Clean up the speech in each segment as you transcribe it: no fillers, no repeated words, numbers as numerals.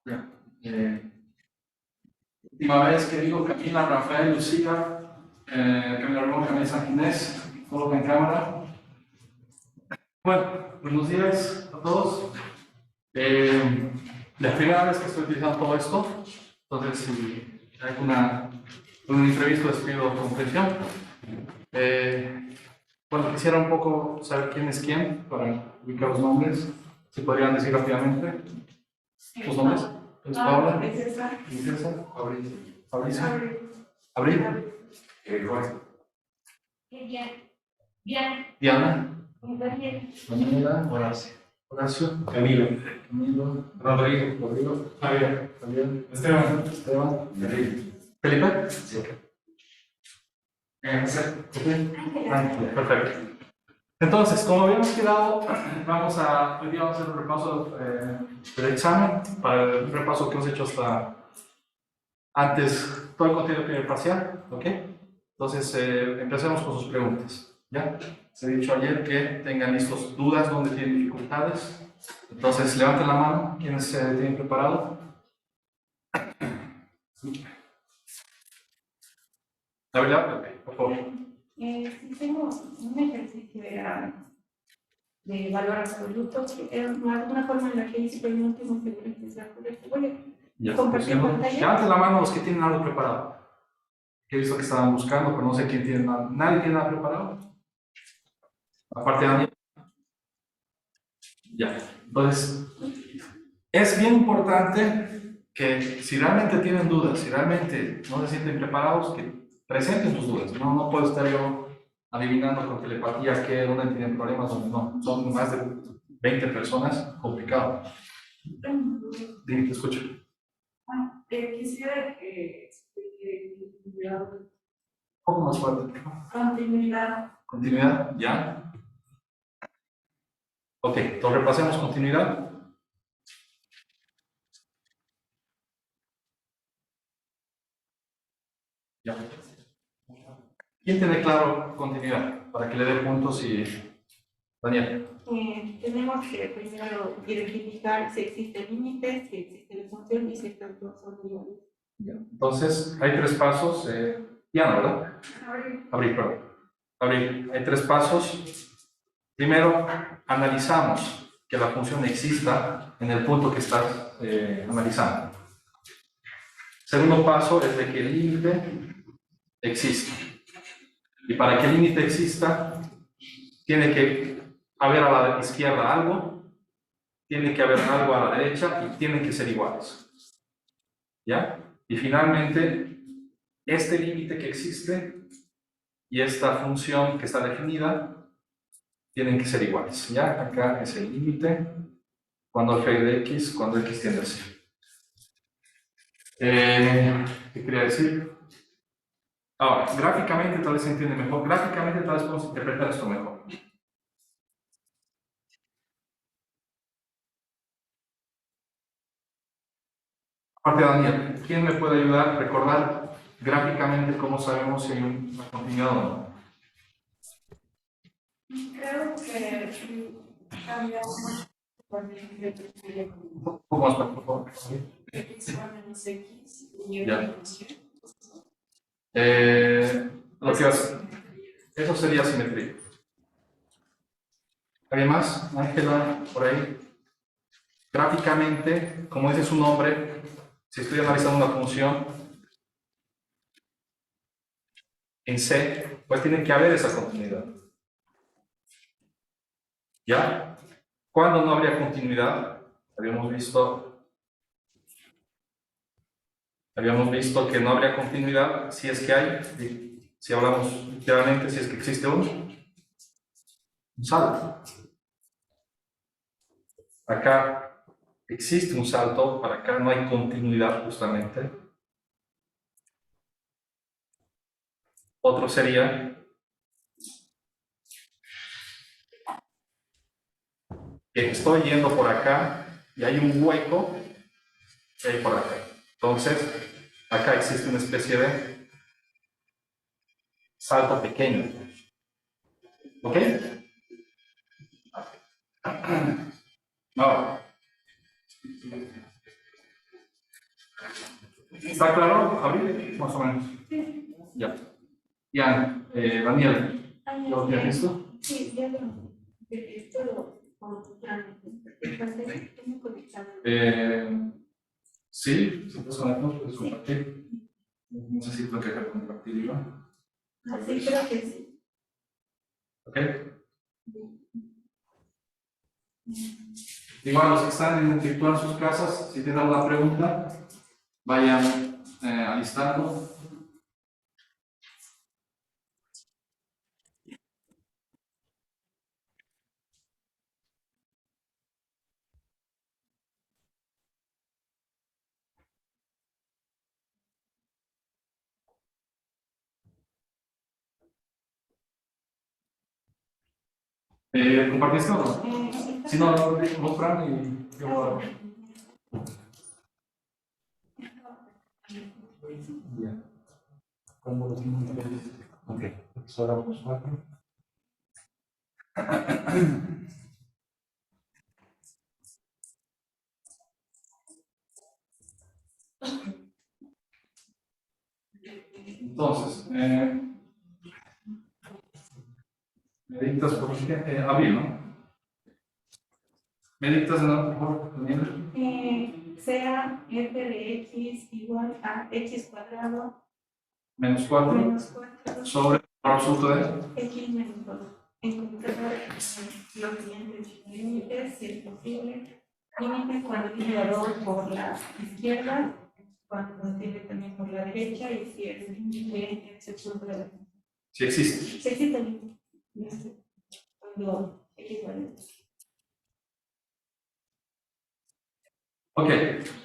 Ya. Última vez que digo Camila, Rafael, Lucía, Camila Ramón, Camila San Ginés, todo en cámara. Bueno, buenos días a todos. La primera vez que estoy utilizando todo esto, entonces si hay un imprevisto les pido comprensión. Bueno, quisiera un poco saber quién es quién para ubicar los nombres. Si podrían decir rápidamente sus nombres. ¿Es Paula? César. César. Fabricio. Abril. Juan. Diana. Daniela. Horacio. Camilo. Rodrigo. Javier. Esteban. Felipe. Sí. Perfecto. Entonces, como habíamos quedado, hoy día vamos a hacer un repaso del examen, para el repaso que hemos hecho hasta antes, todo el contenido primer parcial, ¿ok? Entonces, empecemos con sus preguntas, ¿ya? Se ha dicho ayer que tengan listos dudas, donde tienen dificultades. Entonces, levanten la mano, quienes tienen preparado. La verdad, ok, por favor. Si tengo un ejercicio de valor absoluto, alguna forma en la que hice, pero no tengo seguro que sea correcto. Voy a compartir pantalla. Levanten la mano los que tienen algo preparado. He visto que estaban buscando, pero no sé quién tiene nada. ¿Nadie tiene nada preparado? Aparte de Daniel. Ya. Entonces, es bien importante que si realmente tienen dudas, si realmente no se sienten preparados, que presenten sus dudas. No puedo estar yo adivinando con telepatía que dónde tienen problemas, dónde no. Son más de 20 personas, complicado. Dime, te escucho. Quisiera Un poco más fuerte. Continuidad, ya. Ok, entonces repasemos continuidad. Ya. ¿Quién tiene claro continuidad? Para que le dé puntos y... Daniel. Tenemos que primero identificar si existe límite, si existe función y si estas dos son iguales. Entonces, hay tres pasos. Diana, ¿verdad? Abril. Hay tres pasos. Primero, analizamos que la función exista en el punto que estás analizando. Segundo paso es de que el límite exista. Y para que el límite exista, tiene que haber a la izquierda algo, tiene que haber algo a la derecha y tienen que ser iguales. ¿Ya? Y finalmente, este límite que existe y esta función que está definida tienen que ser iguales. ¿Ya? Acá es el límite cuando f de x, cuando x tiende a 0. ¿Qué quería decir? Ahora, gráficamente tal vez se entiende mejor. Gráficamente tal vez podemos interpretar esto mejor. Aparte de Daniel, ¿quién me puede ayudar a recordar gráficamente cómo sabemos si hay una continuidad o no? Creo que cambia Un poco más, por favor. x menos x y Ya. Lo que hace, eso sería simetría. ¿Alguien más? Ángela, por ahí. Gráficamente, como dice su nombre, si estoy analizando una función en C, pues tiene que haber esa continuidad. ¿Ya? ¿Cuándo no habría continuidad? Habíamos visto que no habría continuidad si es que hay, si hablamos literalmente, si es que existe un salto. Acá existe un salto, para acá no hay continuidad justamente. Otro sería que estoy yendo por acá y hay un hueco que hay por acá. Entonces, acá existe una especie de salto pequeño. ¿Ok? Ahora, ¿Está claro, Abril? Más o menos. Sí. Ya. Ya, Daniel, ¿lo tienes listo? Sí, ya lo. Esto lo conectado. Sí, si estás conectado, puedes compartir. No sé si tengo que compartir yo. Así creo que sí. Ok. Igual los que están en virtual en sus casas, si tienen alguna pregunta, vayan alistando. ¿Compartiste o no? Si no, lo Fran y yo puedo. Bien. ¿Cómo lo tienen? Ok, pues ahora vamos a ver. Entonces, me dictas por Abril, ¿no? ¿Me dictas de nuevo, por favor, Daniel? Sea f de x igual a x cuadrado Menos 4 sobre el absoluto de x menos 2. Encontrar los siguientes límites, si es posible. Límite cuando tiene la 2 por la izquierda, cuando tiene también por la derecha, y si el límite en ese punto de la. si existe. Si existe el límite. Cuando x vale. Ok,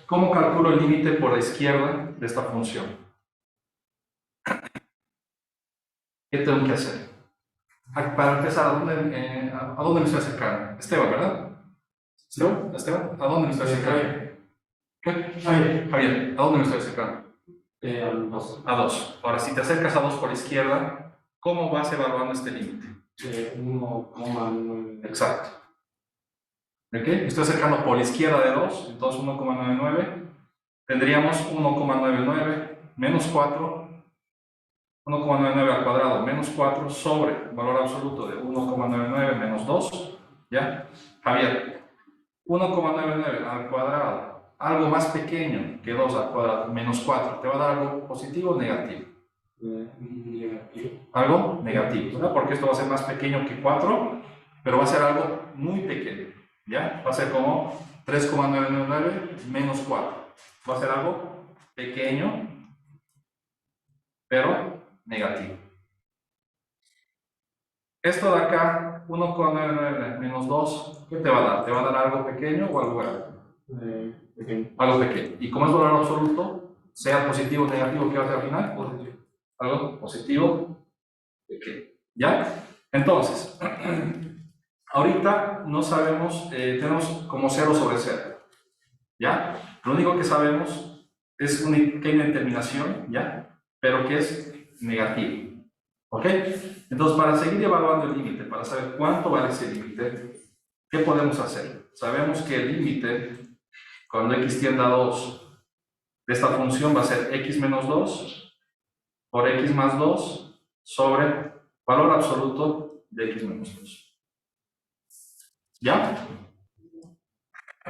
¿cómo calculo el límite por la izquierda de esta función? ¿Qué tengo que hacer? Para empezar, ¿a dónde me estoy acercando? Esteban, ¿verdad? ¿Esteban? ¿A dónde me estoy acercando? ¿Qué? Javier, ¿a dónde me estoy acercando? Al 2. A 2. Ahora, si te acercas a 2 por la izquierda, ¿cómo vas evaluando este límite? 1,9. Exacto. ¿Ok? Me estoy acercando por la izquierda de 2, entonces 1,99. Tendríamos 1,99 menos 4, 1,99 al cuadrado menos 4 sobre el valor absoluto de 1,99 menos 2. ¿Ya? Javier, 1,99 al cuadrado, algo más pequeño que 2 al cuadrado menos 4, ¿te va a dar algo positivo o negativo? Negativo. Algo negativo, ¿verdad? Porque esto va a ser más pequeño que 4, pero va a ser algo muy pequeño, ¿ya? Va a ser como 3,999 menos 4. Va a ser algo pequeño, pero negativo. Esto de acá, 1,99 menos 2, ¿qué te va a dar? ¿Te va a dar algo pequeño o algo grande? Pequeño. Algo pequeño. ¿Y como es valor absoluto, sea positivo o negativo, qué va a ser al final? Positivo. Algo positivo, pequeño. ¿Ya? Entonces, ahorita no sabemos, tenemos como 0 sobre 0. ¿Ya? Lo único que sabemos es una pequeña determinación, ¿ya? Pero que es negativo. ¿Ok? Entonces, para seguir evaluando el límite, para saber cuánto vale ese límite, ¿qué podemos hacer? Sabemos que el límite, cuando x tiende a 2, de esta función va a ser x menos 2 por x más 2 sobre valor absoluto de x menos 2. ¿Ya?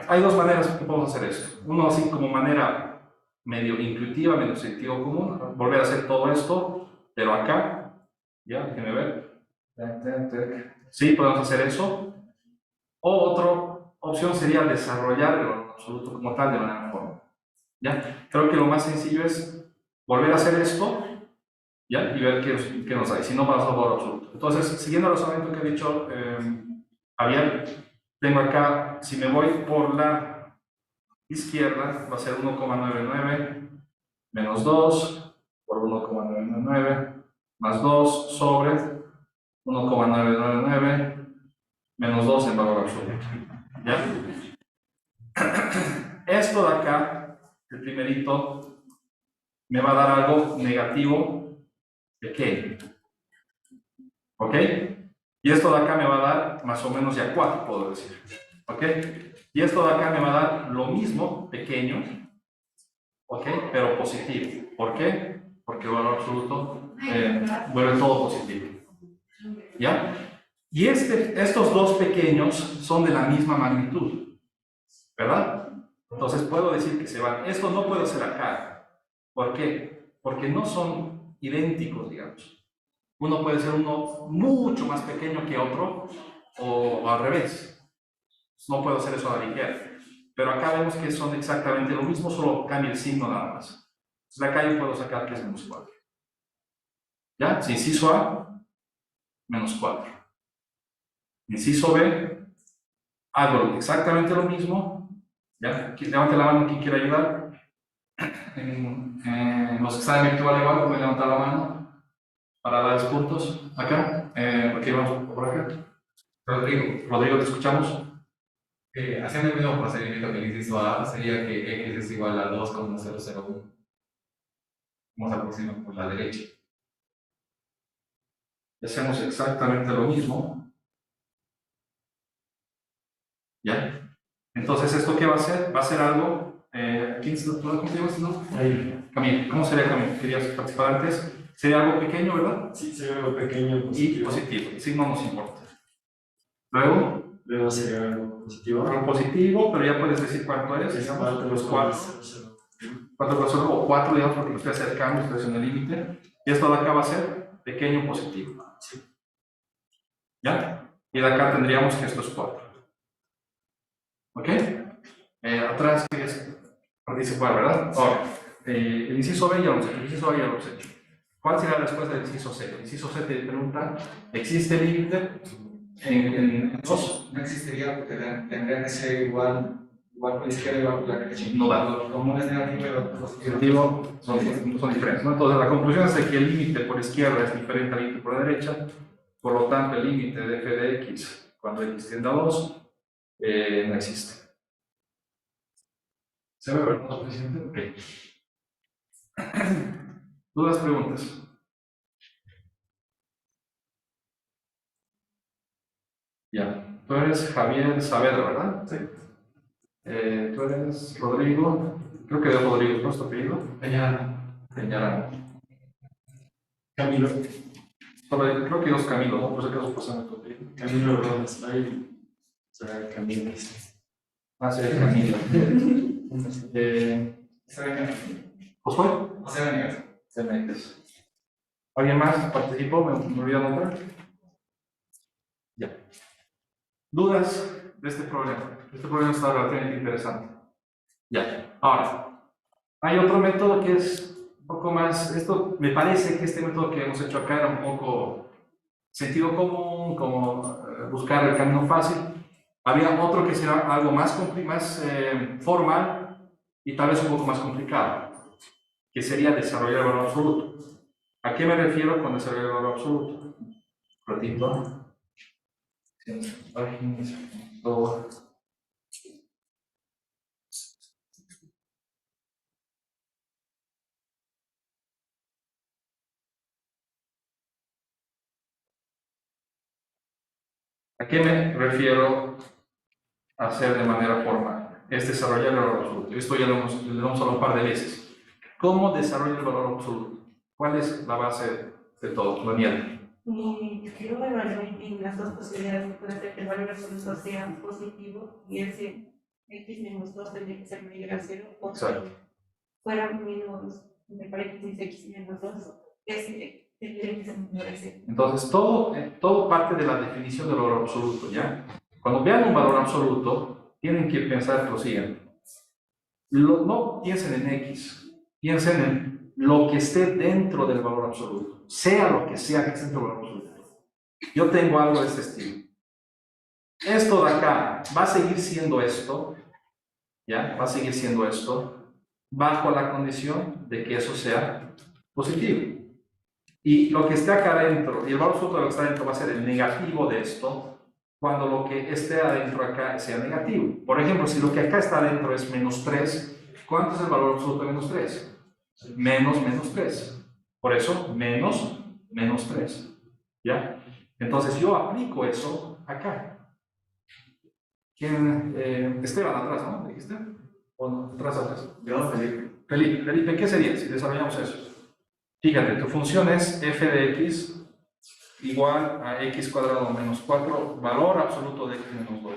Hay dos maneras que podemos hacer esto. Uno así como manera medio intuitiva, medio sentido común, volver a hacer todo esto, pero acá, ¿ya? Déjenme ver. Sí, podemos hacer eso. O otra opción sería desarrollar el valor absoluto como tal de manera forma. ¿Ya? Creo que lo más sencillo es volver a hacer esto, ¿ya? Y ver qué nos da. Y si no, vamos al valor absoluto. Entonces, siguiendo el razonamiento que ha dicho Javier, tengo acá, si me voy por la izquierda, va a ser 1,99 menos 2 por 1,999 más 2 sobre 1,999 menos 2 en valor absoluto. ¿Ya? Esto de acá, el primerito, me va a dar algo negativo pequeño. ¿Ok? Y esto de acá me va a dar más o menos ya 4, puedo decir. ¿Ok? Y esto de acá me va a dar lo mismo, pequeño, ¿ok? Pero positivo. ¿Por qué? Porque el valor absoluto vuelve todo positivo. ¿Ya? Y estos dos pequeños son de la misma magnitud, ¿verdad? Entonces puedo decir que se van. Esto no puedo hacer acá. ¿Por qué? Porque no son idénticos, digamos. Uno puede ser uno mucho más pequeño que otro, o al revés. No puedo hacer eso a la ligera. Pero acá vemos que son exactamente lo mismo, solo cambia el signo nada más. Entonces de acá yo puedo sacar que es menos 4. ¿Ya? Si inciso A, menos 4. Inciso B, hago exactamente lo mismo. ¿Ya? Levante la mano quien quiera ayudar. Los que están en virtual igual pueden levantar la mano para dar puntos. Acá. Ok, vamos por acá. Rodrigo, te escuchamos. Haciendo el mismo procedimiento que el inciso A, sería que x es igual a 2,001. Vamos a aproximar por la derecha. Hacemos exactamente lo mismo. ¿Ya? Entonces, ¿esto qué va a ser? Va a ser algo. ¿Cómo te llamas? ¿No? Camilo. ¿Cómo sería Camilo? ¿Querías participar antes? Sería algo pequeño, ¿verdad? Sí, sería algo pequeño, Y positivo. positivo. El signo nos importa. Luego Sería algo positivo. algo positivo, pero ya puedes decir cuánto es. Digamos, los 4. 4 o 4, digamos, porque lo estoy acercando, estoy haciendo el límite. Y esto de acá va a ser pequeño positivo. ¿Ya? Y de acá tendríamos que esto es 4. ¿Ok? Atrás, ¿qué es? Participar, ¿verdad? Ahora, el inciso B ya lo hemos hecho. El inciso A ya lo hemos hecho. ¿Cuál sería la respuesta del inciso C? El inciso C te pregunta, ¿existe límite en 2? No existiría porque tendría que ser igual por la izquierda, igual por la derecha. No da. Lo común es negativo y lo positivo. Positivo son diferentes, ¿no? Entonces, la conclusión es de que el límite por izquierda es diferente al límite por la derecha. Por lo tanto, el límite de f de x cuando x tiende a 2 no existe. ¿Se ve, verdad, presidente? Ok. ¿Dudas, preguntas? Ya. Tú eres Javier Saavedra, ¿verdad? Sí. Tú eres Rodrigo. Creo que es Rodrigo, ¿no es tu apellido? Peñarán. Camilo. Creo que dos Camilos, ¿no? Por si acaso pasando tu apellido. Camilo Rodas. Ahí será Camilo. Ah, sí, Camilo. ¿Josué? José Daniel. Cemetes. ¿Alguien más participó? ¿Me olvidé nombrar? Ya. ¿Dudas de este problema? Este problema está relativamente interesante. Ya. Ahora, hay otro método que es un poco más. Esto me parece que este método que hemos hecho acá era un poco sentido común, como buscar el camino fácil. Había otro que será algo más formal y tal vez un poco más complicado, que sería desarrollar el valor absoluto. ¿A qué me refiero con desarrollar el valor absoluto? Ratito. ¿A qué me refiero a hacer de manera formal? Es desarrollar el valor absoluto. Esto ya lo hemos hablado un par de veces. ¿Cómo desarrollar el valor absoluto? ¿Cuál es la base de todo, Daniel? Yo evalué en las dos posibilidades, puede ser que el valor absoluto sea positivo y ese x menos 2 tendría que ser mayor a 0, o Exacto. fuera menos, me parece que dice x menos 2, ese tendría que ser mayor a 0. Entonces, todo parte de la definición del valor absoluto, ¿ya? Cuando vean un valor absoluto, tienen que pensar lo siguiente. No piensen en x, piensen en lo que esté dentro del valor absoluto, sea lo que sea que esté dentro del valor absoluto. Yo tengo algo de este estilo. Esto de acá va a seguir siendo esto, ¿ya? Va a seguir siendo esto, bajo la condición de que eso sea positivo. Y lo que esté acá adentro, y el valor absoluto de lo que está adentro va a ser el negativo de esto, cuando lo que esté adentro acá sea negativo. Por ejemplo, si lo que acá está adentro es menos 3, ¿cuánto es el valor absoluto de menos 3? Menos 3. Por eso, menos 3. ¿Ya? Entonces yo aplico eso acá. ¿Quién? Esteban, atrás, ¿no? ¿Dijiste? ¿O no? Atrás. Yo, Felipe. Felipe, ¿qué sería si desarrollamos eso? Fíjate, tu función es f de x igual a x cuadrado menos 4, valor absoluto de x menos 2.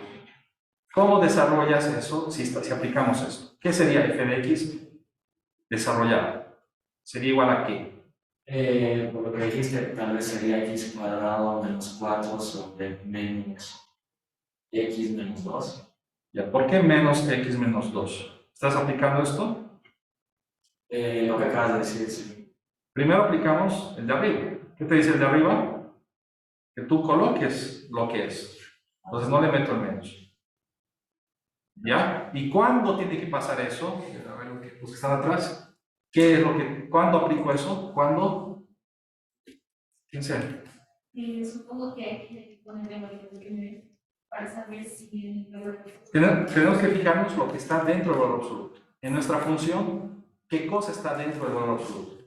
¿Cómo desarrollas eso si aplicamos esto? ¿Qué sería f de x desarrollado? ¿Sería igual a qué? Por lo que dijiste, tal vez sería x cuadrado menos 4 sobre menos x menos 2. Ya, ¿por qué menos x menos 2? ¿Estás aplicando esto? Lo que acabas de decir, sí. Primero aplicamos el de arriba. ¿Qué te dice el de arriba? Que tú coloques lo que es. Entonces no le meto el menos. ¿Ya? ¿Y cuándo tiene que pasar eso? A ver, los que están atrás. ¿Qué es lo que, ¿cuándo aplico eso? ¿Cuándo? ¿Quién sea? Supongo que hay que ponerle valor para saber si el valor Tenemos que fijarnos lo que está dentro del valor absoluto. En nuestra función, ¿qué cosa está dentro del valor absoluto?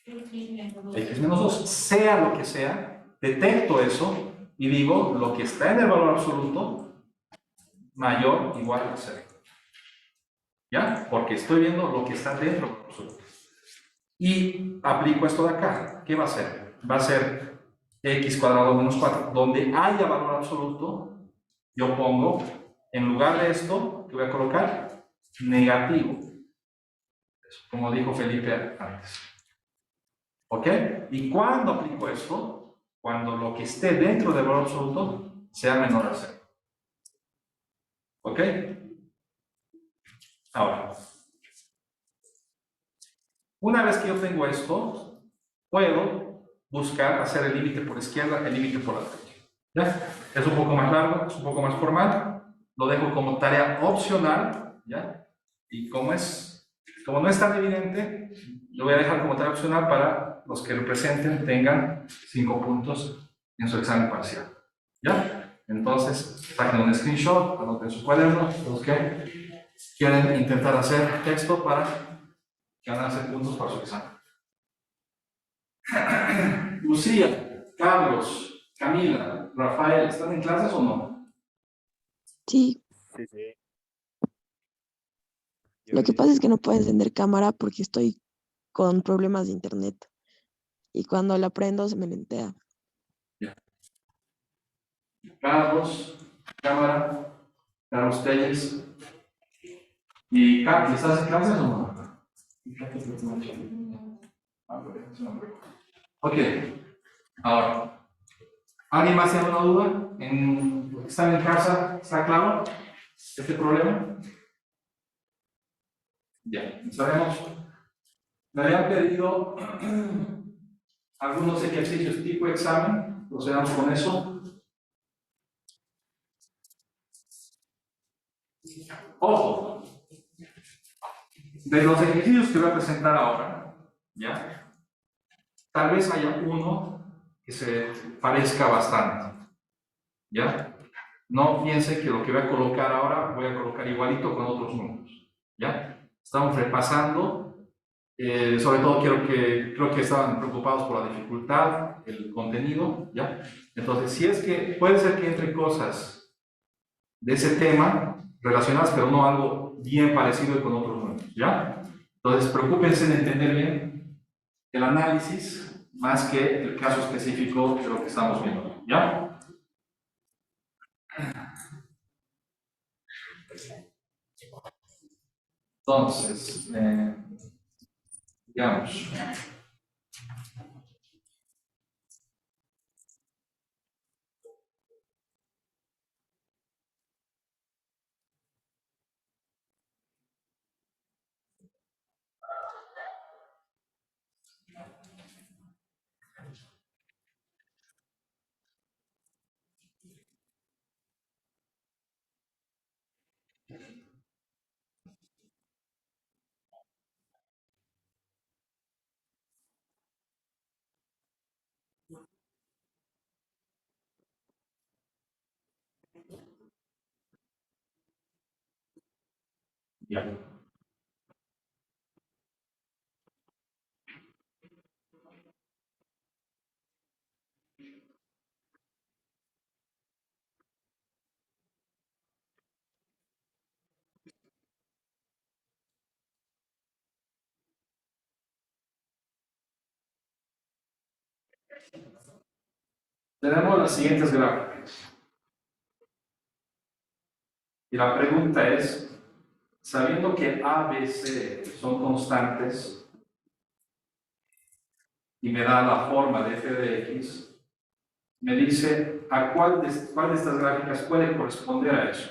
X menos 2. Sea lo que sea, detecto eso y digo lo que está en el valor absoluto mayor o igual a 0. ¿Ya? Porque estoy viendo lo que está dentro del valor absoluto. Y aplico esto de acá. ¿Qué va a ser? Va a ser x cuadrado menos 4. Donde haya valor absoluto, yo pongo, en lugar de esto, que voy a colocar negativo. Como dijo Felipe antes. ¿Ok? ¿Y cuándo aplico esto? Cuando lo que esté dentro del valor absoluto sea menor a 0. ¿Ok? Ahora, una vez que yo tengo esto, puedo buscar hacer el límite por izquierda, el límite por la derecha. ¿Ya? Es un poco más largo, es un poco más formal. Lo dejo como tarea opcional. ¿Ya? Y como no es tan evidente, lo voy a dejar como tarea opcional para los que lo presenten tengan 5 puntos en su examen parcial. ¿Ya? Entonces, saquen un screenshot, anoten su cuaderno, los que quieren intentar hacer texto para ganarse puntos para su examen. Lucía, Carlos, Camila, Rafael, ¿están en clases o no? Sí, Sí, sí. lo que pasa es que no puedo encender cámara porque estoy con problemas de internet y cuando la prendo se me lentea. Carlos, cámara, Carlos Telles. ¿Y Katy, estás en clases o no? Ok, ahora, ¿alguien más tiene una duda? ¿En los que están en casa, está claro este problema? Ya, sabemos. Me habían pedido algunos ejercicios tipo examen, procedamos con eso. Ojo, de los ejercicios que voy a presentar ahora, ¿ya? Tal vez haya uno que se parezca bastante, ¿ya? No piense que lo que voy a colocar ahora voy a colocar igualito con otros números, ¿ya? Estamos repasando, sobre todo creo que estaban preocupados por la dificultad, el contenido, ¿ya? Entonces, si es que puede ser que entre cosas de ese tema relacionadas, pero no algo bien parecido y con otros números, ¿ya? Entonces, preocúpense en entender bien el análisis más que el caso específico de lo que estamos viendo, ¿ya? Entonces, digamos, ya. Tenemos las siguientes gráficas. Y la pregunta es, sabiendo que A, B, C son constantes y me da la forma de f de x, me dice a cuál de estas gráficas puede corresponder a eso.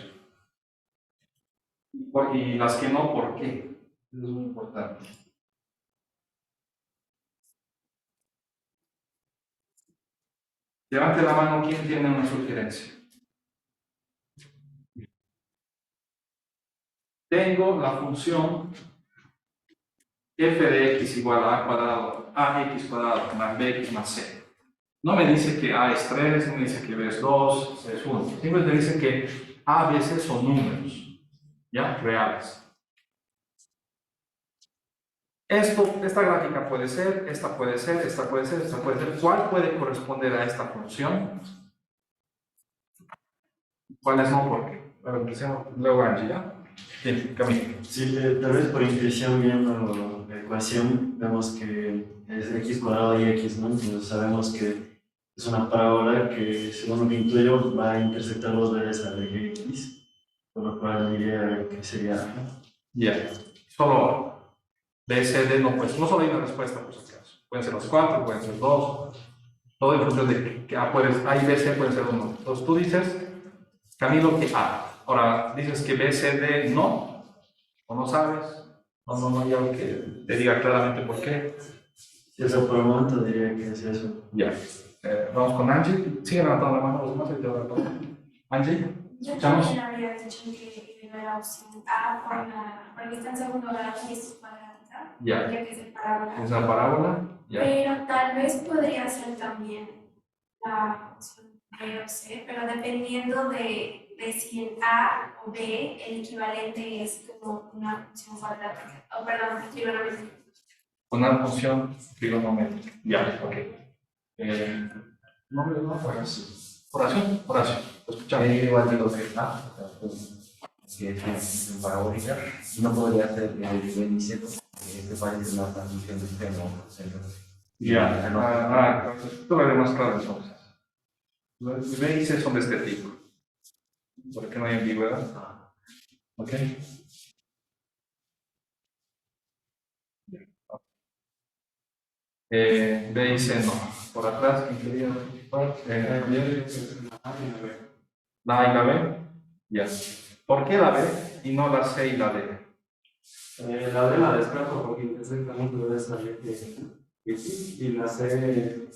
Y las que no, ¿por qué? Eso es muy importante. Levante la mano, ¿quién tiene una sugerencia? Tengo la función f de x igual a cuadrado, ax cuadrado más bx más c. No me dice que a es 3, no me dice que b es 2, c es 1. Simplemente dice que a, b, c son números, ¿ya? Reales. Esta gráfica puede ser, esta puede ser, esta puede ser, esta puede ser. ¿Cuál puede corresponder a esta función? ¿Cuáles no? ¿Por qué? Bueno, empecemos luego Angie, ¿ya? Sí, Camilo. Sí, tal vez por intuición viendo la ecuación vemos que es x cuadrado y x, ¿no? Entonces sabemos que es una parábola que, según lo que intuyo, va a intersectar dos veces al eje x, por lo cual diría que sería... Ya. Solo B, C, D, no, pues no solo hay una respuesta, por si acaso. Pueden ser los 4, pueden ser 2, todo en función de que A, y B, C pueden ser 1. Entonces tú dices, Camilo, que A. Ahora dices que B, C, D no, o no sabes. No hay algo que te diga claramente por qué. Si eso por el momento diría que es eso. Ya. Vamos con Angie. Sigue levantando la mano los demás y te voy a dar. Angie, Yo escuchamos. también habría dicho que era la opción A porque está en segundo grado y es cuadrática, Ya. ya que es el parábola. Es la parábola. Ya. Pero tal vez podría ser también la opción B o C, pero dependiendo de si en A o B el equivalente es como una función cuadrática, o perdón, trigonométrica. Una función trigonométrica. Ya, ok. Nombre no, Horacio. Escuchamos. Igual digo que que es en parabólica, no podría ser el de índice porque este parece una transmisión de extremo. Ya, esto lo haré más claro entonces. Los índices son de este tipo. Porque no hay ambigüedad. Ok. B y C no. Por atrás, ¿quién quería participar? La A y la B. Ya. ¿Por qué la B y no la C y la D? La D la descarto porque intersectamente debe salir que sí, y la C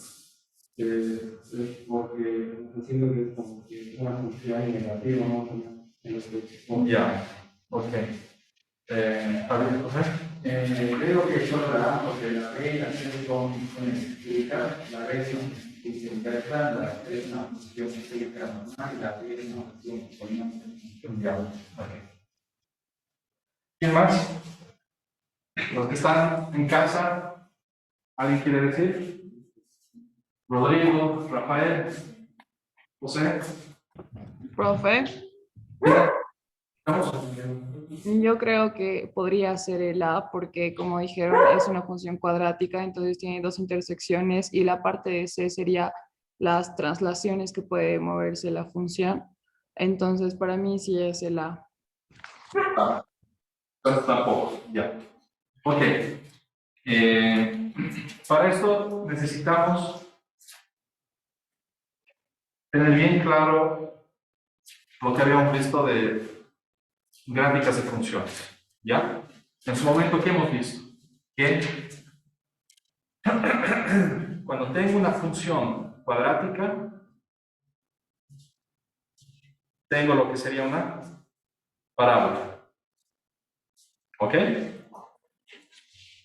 porque entiendo que es como que una función negativa, ¿no? Ya. Ok. A ver, José. Creo que solo la A, porque la B y la C son funciones cíclicas, la B es una función inversa, la C es una función cíclica normal y la D es una función polinomial. Ya. Ok. ¿Quién más? Los que están en casa, ¿alguien quiere decir? Rodrigo, Rafael, José. Profe, Vamos. yo creo que podría ser el A porque, como dijeron, es una función cuadrática, entonces tiene dos intersecciones y la parte de C sería las translaciones que puede moverse la función. Entonces, para mí sí es el A. Tampoco, ya. Ok. Para esto necesitamos tener bien claro lo que habíamos visto de gráficas de funciones. ¿Ya? En su momento, ¿qué hemos visto? Que cuando tengo una función cuadrática, tengo lo que sería una parábola. ¿Ok?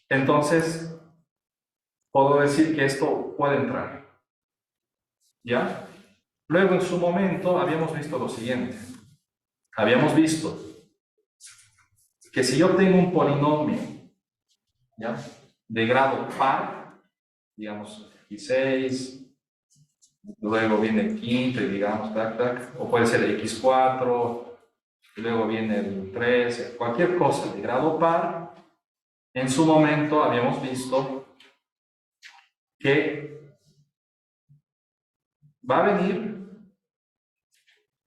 Entonces, puedo decir que esto puede entrar. ¿Ya? Luego, en su momento, habíamos visto lo siguiente. Habíamos visto que si yo tengo un polinomio, ¿ya?, de grado par, digamos, x6, luego viene el quinto, y digamos, o puede ser x4, y luego viene el 3, cualquier cosa de grado par, en su momento habíamos visto que va a venir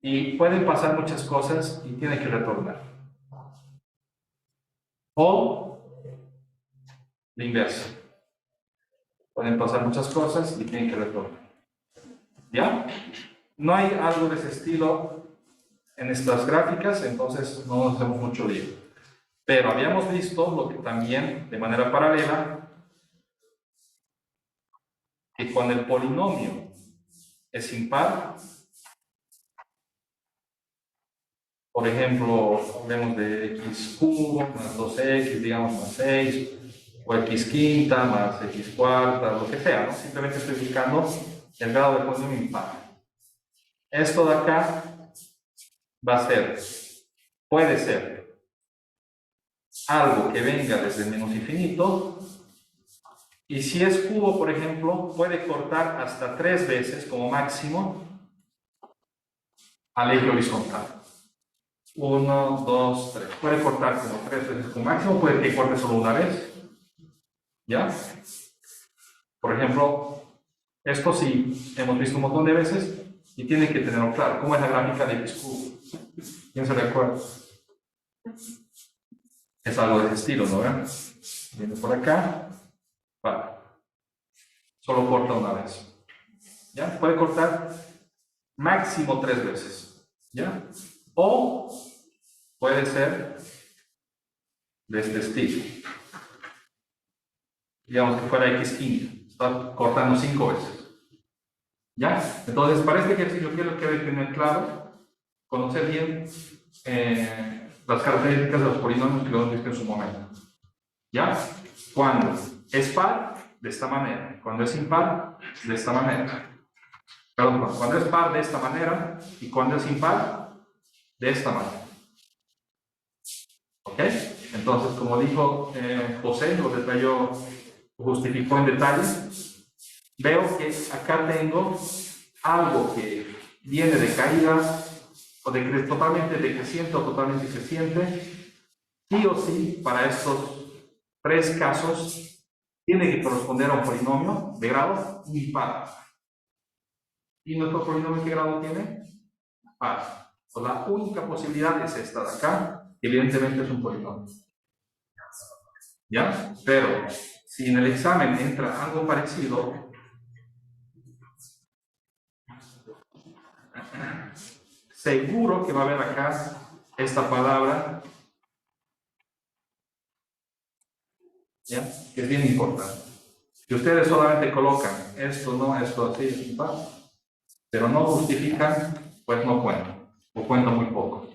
y pueden pasar muchas cosas y tiene que retornar. O la inversa. Pueden pasar muchas cosas y tienen que retornar. ¿Ya? No hay algo de ese estilo en estas gráficas, entonces no nos hacemos mucho lío. Pero habíamos visto lo que también, de manera paralela, que cuando el polinomio es impar, por ejemplo, hablemos de x cubo más 2x, digamos, más 6, o x quinta más x cuarta, lo que sea, ¿no? Simplemente estoy buscando el grado de polinomio impar. Esto de acá va a ser, puede ser, algo que venga desde menos infinito, y si es cubo, por ejemplo, puede cortar hasta 3 veces como máximo al eje horizontal. 1, 2, 3. Puede cortar como 3 veces como máximo, puede que corte solo una vez. ¿Ya? Por ejemplo, esto sí hemos visto un montón de veces y tiene que tenerlo claro. ¿Cómo es la gráfica de x cubo? ¿Quién se recuerda? Es algo de ese estilo, ¿no ven? Viene por acá, vale. Solo corta una vez. ¿Ya? Puede cortar máximo 3 veces. ¿Ya? O puede ser de este estilo. Digamos que fuera x quinta. Está cortando 5 veces. ¿Ya? Entonces, para este ejercicio quiero que tener claro, conocer bien las características de los polinomios que lo hemos visto en su momento. ¿Ya? Cuando es par, de esta manera. Cuando es impar, de esta manera. Perdón, cuando es par, de esta manera. Y cuando es impar, de esta manera. ¿Ok? Entonces, como dijo José, lo detalló, justificó en detalle, veo que acá tengo algo que viene de caída o de totalmente decreciente o totalmente creciente. Sí o sí, para estos 3 casos, tiene que corresponder a un polinomio de grado impar. ¿Y nuestro polinomio qué grado tiene? Par. Pues la única posibilidad es esta de acá, que evidentemente es un polinomio. ¿Ya? Pero si en el examen entra algo parecido, seguro que va a haber acá esta palabra, ¿ya? Que es bien importante. Si ustedes solamente colocan esto, no, esto así, es impar, pero no justifican, pues no cuentan, o cuentan muy poco.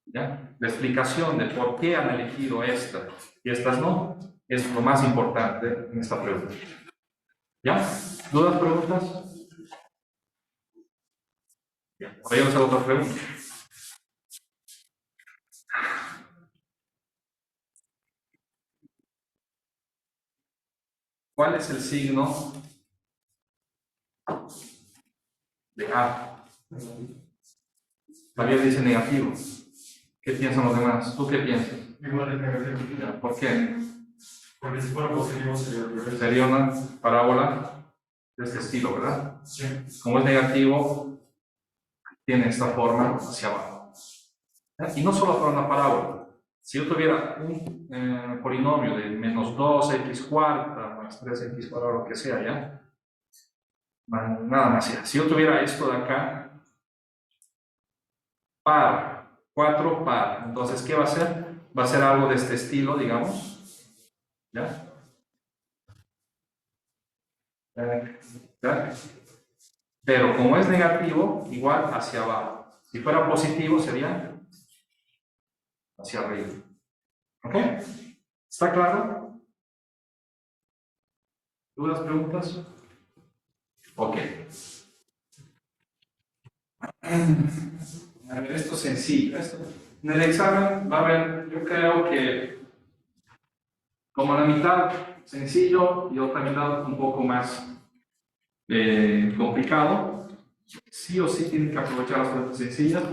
¿Ya? La explicación de por qué han elegido esta y estas no, es lo más importante en esta pregunta. ¿Ya? ¿Dudas, preguntas? Bien, vayamos a otra pregunta. ¿Cuál es el signo de A? Javier dice negativo. ¿Qué piensan los demás? ¿Tú qué piensas? Igual es negativo. ¿Por qué? Porque si fuera positivo Sería una parábola de este estilo, ¿verdad? Sí. Como es negativo, tiene esta forma hacia abajo. Y no solo para una parábola. Si yo tuviera un polinomio de menos 2x cuarta más 3x cuadrado, lo que sea, ¿ya? Nada más ya. Si yo tuviera esto de acá, par, 4 par, entonces, ¿qué va a ser? Va a ser algo de este estilo, digamos. ¿Ya? ¿Ya? Pero como es negativo, igual hacia abajo. Si fuera positivo, sería hacia arriba. ¿Ok? ¿Está claro? ¿Dudas, preguntas? Ok. A ver, esto es sencillo. En el examen va a haber, yo creo que como la mitad sencillo y otra mitad un poco más complicado. Sí o sí tienen que aprovechar las preguntas sencillas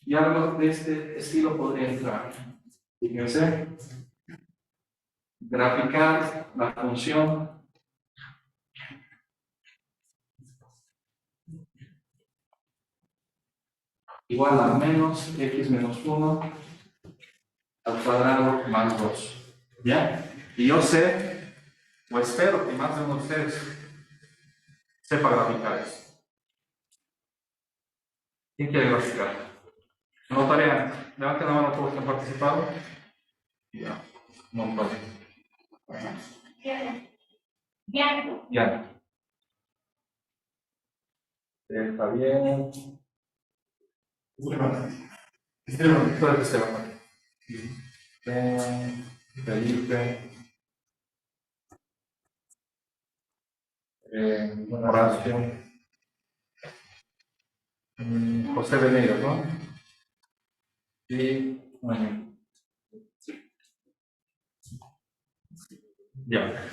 y algo de este estilo podría entrar. Fíjense, graficar la función igual a menos x menos 1 al cuadrado más 2. ¿Ya? Y yo sé, o espero que más de uno de ustedes sepa graficar esto. ¿Quién quiere graficar? No tarea. Levanten la mano todos los que han participado. Ya, un montón. Ya. Está bien. Esteban. Felipe. Horacio. José Venegas, ¿no? Y bueno. Ya.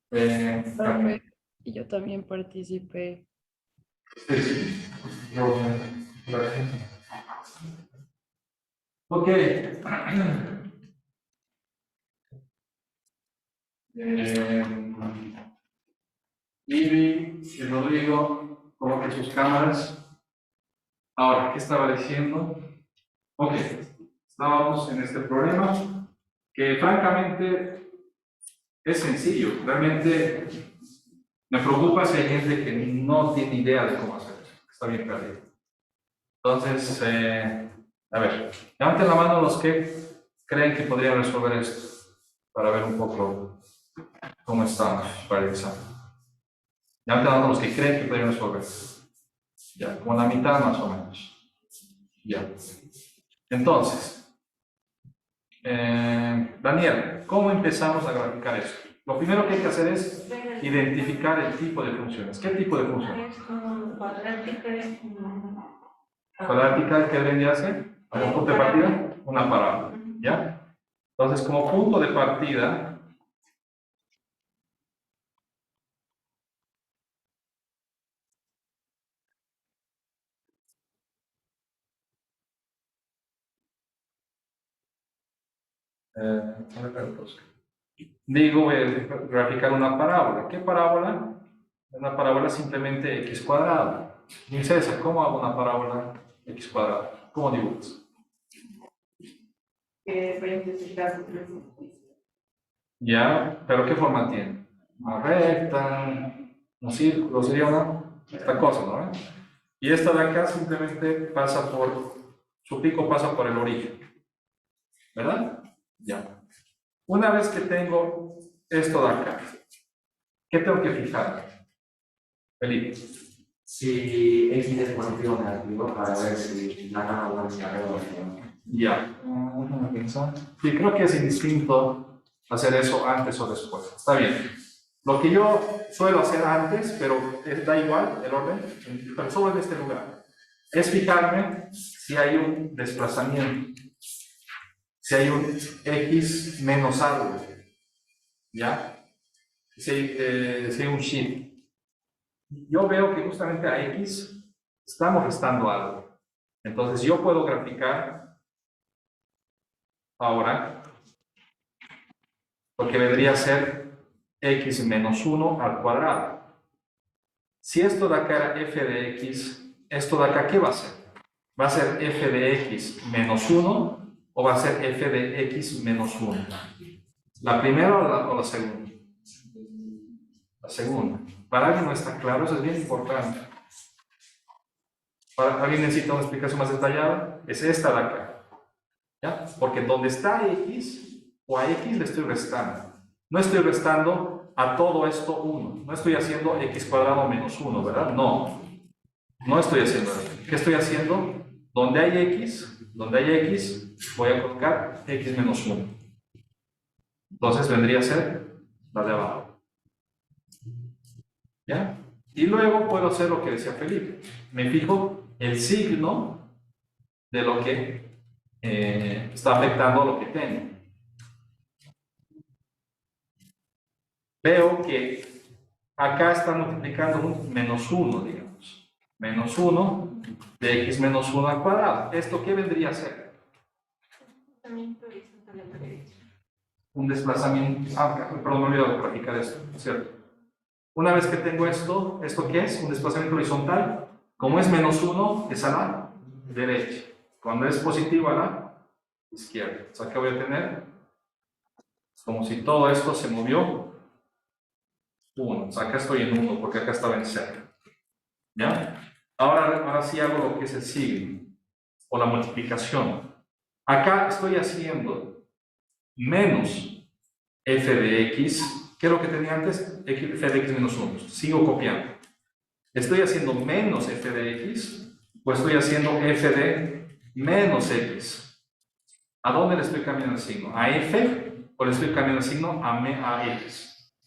Profe, y yo también participé. Sí. Ok. Ivy y Rodrigo, coloquen sus cámaras. Ahora, ¿qué estaba diciendo? Ok, estábamos en este problema que francamente es sencillo. Realmente me preocupa si hay gente que no tiene idea de cómo hacer eso. Está bien perdido. Entonces, a ver, levanten la mano los que creen que podrían resolver esto para ver un poco cómo estamos para el examen. Levanten la mano los que creen que podrían resolver. Ya, como la mitad más o menos. Ya. Entonces, Daniel, ¿cómo empezamos a graficar esto? Lo primero que hay que hacer es identificar el tipo de funciones. ¿Qué tipo de funciones? Es como cuadrática, es como... Cuadrática, ¿qué debería hacer? Como punto de partida, una parábola. ¿Ya? Entonces, como punto de partida, digo, voy a graficar una parábola. ¿Qué parábola? Una parábola simplemente x cuadrado. Mi César, ¿cómo hago una parábola x cuadrado? ¿Cómo dibujas? Ya, pero ¿qué forma tiene? Una recta, un círculo, sería esta cosa, ¿no? Y esta de acá simplemente pasa por, su pico pasa por el origen, ¿verdad? Ya. Una vez que tengo esto de acá, ¿qué tengo que fijar? Felipe. Si X es positivo o negativo para ver si la parábola es alrededor. Ya. Déjame pensar. Sí, creo que es indistinto hacer eso antes o después. Está bien. Lo que yo suelo hacer antes, pero da igual el orden, pero solo en este lugar, es fijarme si hay un desplazamiento, si hay un x menos algo, ¿ya? Si hay un shift. Yo veo que justamente a x estamos restando algo. Entonces yo puedo graficar ahora lo que vendría a ser x menos 1 al cuadrado. Si esto de acá era f de x, esto de acá, ¿qué va a ser? ¿Va a ser f de x menos 1 o va a ser f de x menos 1? ¿La primera o la segunda? La segunda. Para alguien no está claro, eso es bien importante. Para alguien necesita una explicación más detallada, es esta de acá. ¿Ya? Porque donde está x, o a x le estoy restando. No estoy restando a todo esto 1. No estoy haciendo x cuadrado menos 1, ¿verdad? No. No estoy haciendo eso. ¿Qué estoy haciendo? Donde hay x, voy a colocar x menos 1. Entonces vendría a ser la de abajo. ¿Ya? Y luego puedo hacer lo que decía Felipe. Me fijo el signo de lo que está afectando lo que tengo. Veo que acá está multiplicando un menos 1, digamos. Menos 1 de x menos 1 al cuadrado. ¿Esto qué vendría a ser? Un desplazamiento. Perdón, me olvidé de graficar esto, ¿cierto? Una vez que tengo esto, ¿esto qué es? Un desplazamiento horizontal. Como es menos 1, es a la derecha. Cuando es positiva, la izquierda. O sea, ¿qué voy a tener? Es como si todo esto se movió 1. O sea, acá estoy en 1 porque acá estaba en 0. ¿Ya? Ahora sí hago lo que es el signo o la multiplicación. Acá estoy haciendo menos f de x. ¿Qué es lo que tenía antes? F de x menos 1. Sigo copiando. ¿Estoy haciendo menos f de x o estoy haciendo f de menos x? ¿A dónde le estoy cambiando el signo? ¿A f o le estoy cambiando el signo a x?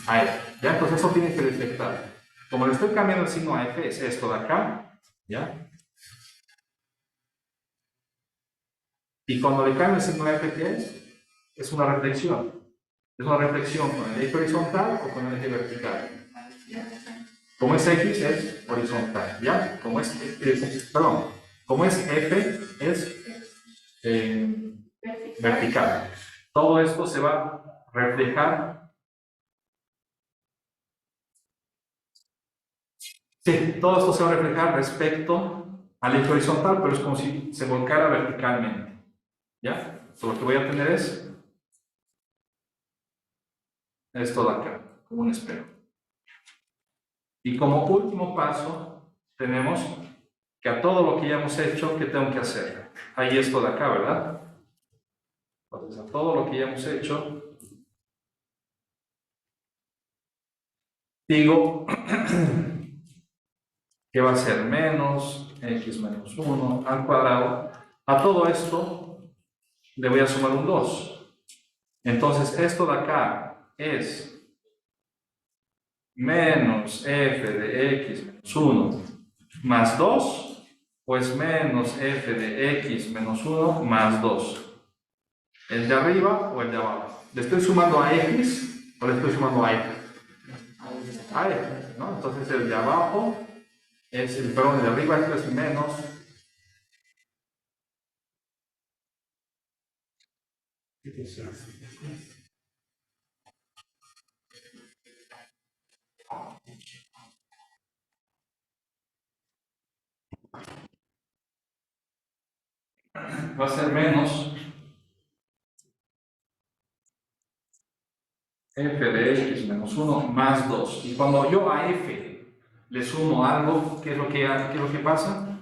A f. ¿Ya? Entonces eso tiene que detectar. Como le estoy cambiando el signo a f, es esto de acá. ¿Ya? Y cuando le cambio el signo a f, ¿qué es? Es una reflexión. Es una reflexión con el eje horizontal o con el eje vertical. Como es x, es horizontal. ¿Ya? Como es f, es vertical. Todo esto se va a reflejar. Sí, todo esto se va a reflejar respecto al eje horizontal, pero es como si se volcara verticalmente. ¿Ya? Entonces, lo que voy a tener es esto de acá, como un espejo. Y como último paso, tenemos que a todo lo que ya hemos hecho, ¿qué tengo que hacer? Hay esto de acá, ¿verdad? Entonces, a todo lo que ya hemos hecho, digo que va a ser menos x menos 1 al cuadrado. A todo esto le voy a sumar un 2. Entonces, esto de acá es menos f de x menos 1 más 2, o es menos f de x menos 1 más 2. ¿El de arriba o el de abajo? ¿Le estoy sumando a x o le estoy sumando a f? A f, ¿no? Entonces el de abajo es el, perdón, el de arriba esto es menos va a ser menos f de x menos 1 más 2. Y cuando yo a f le sumo algo, ¿qué es lo que pasa?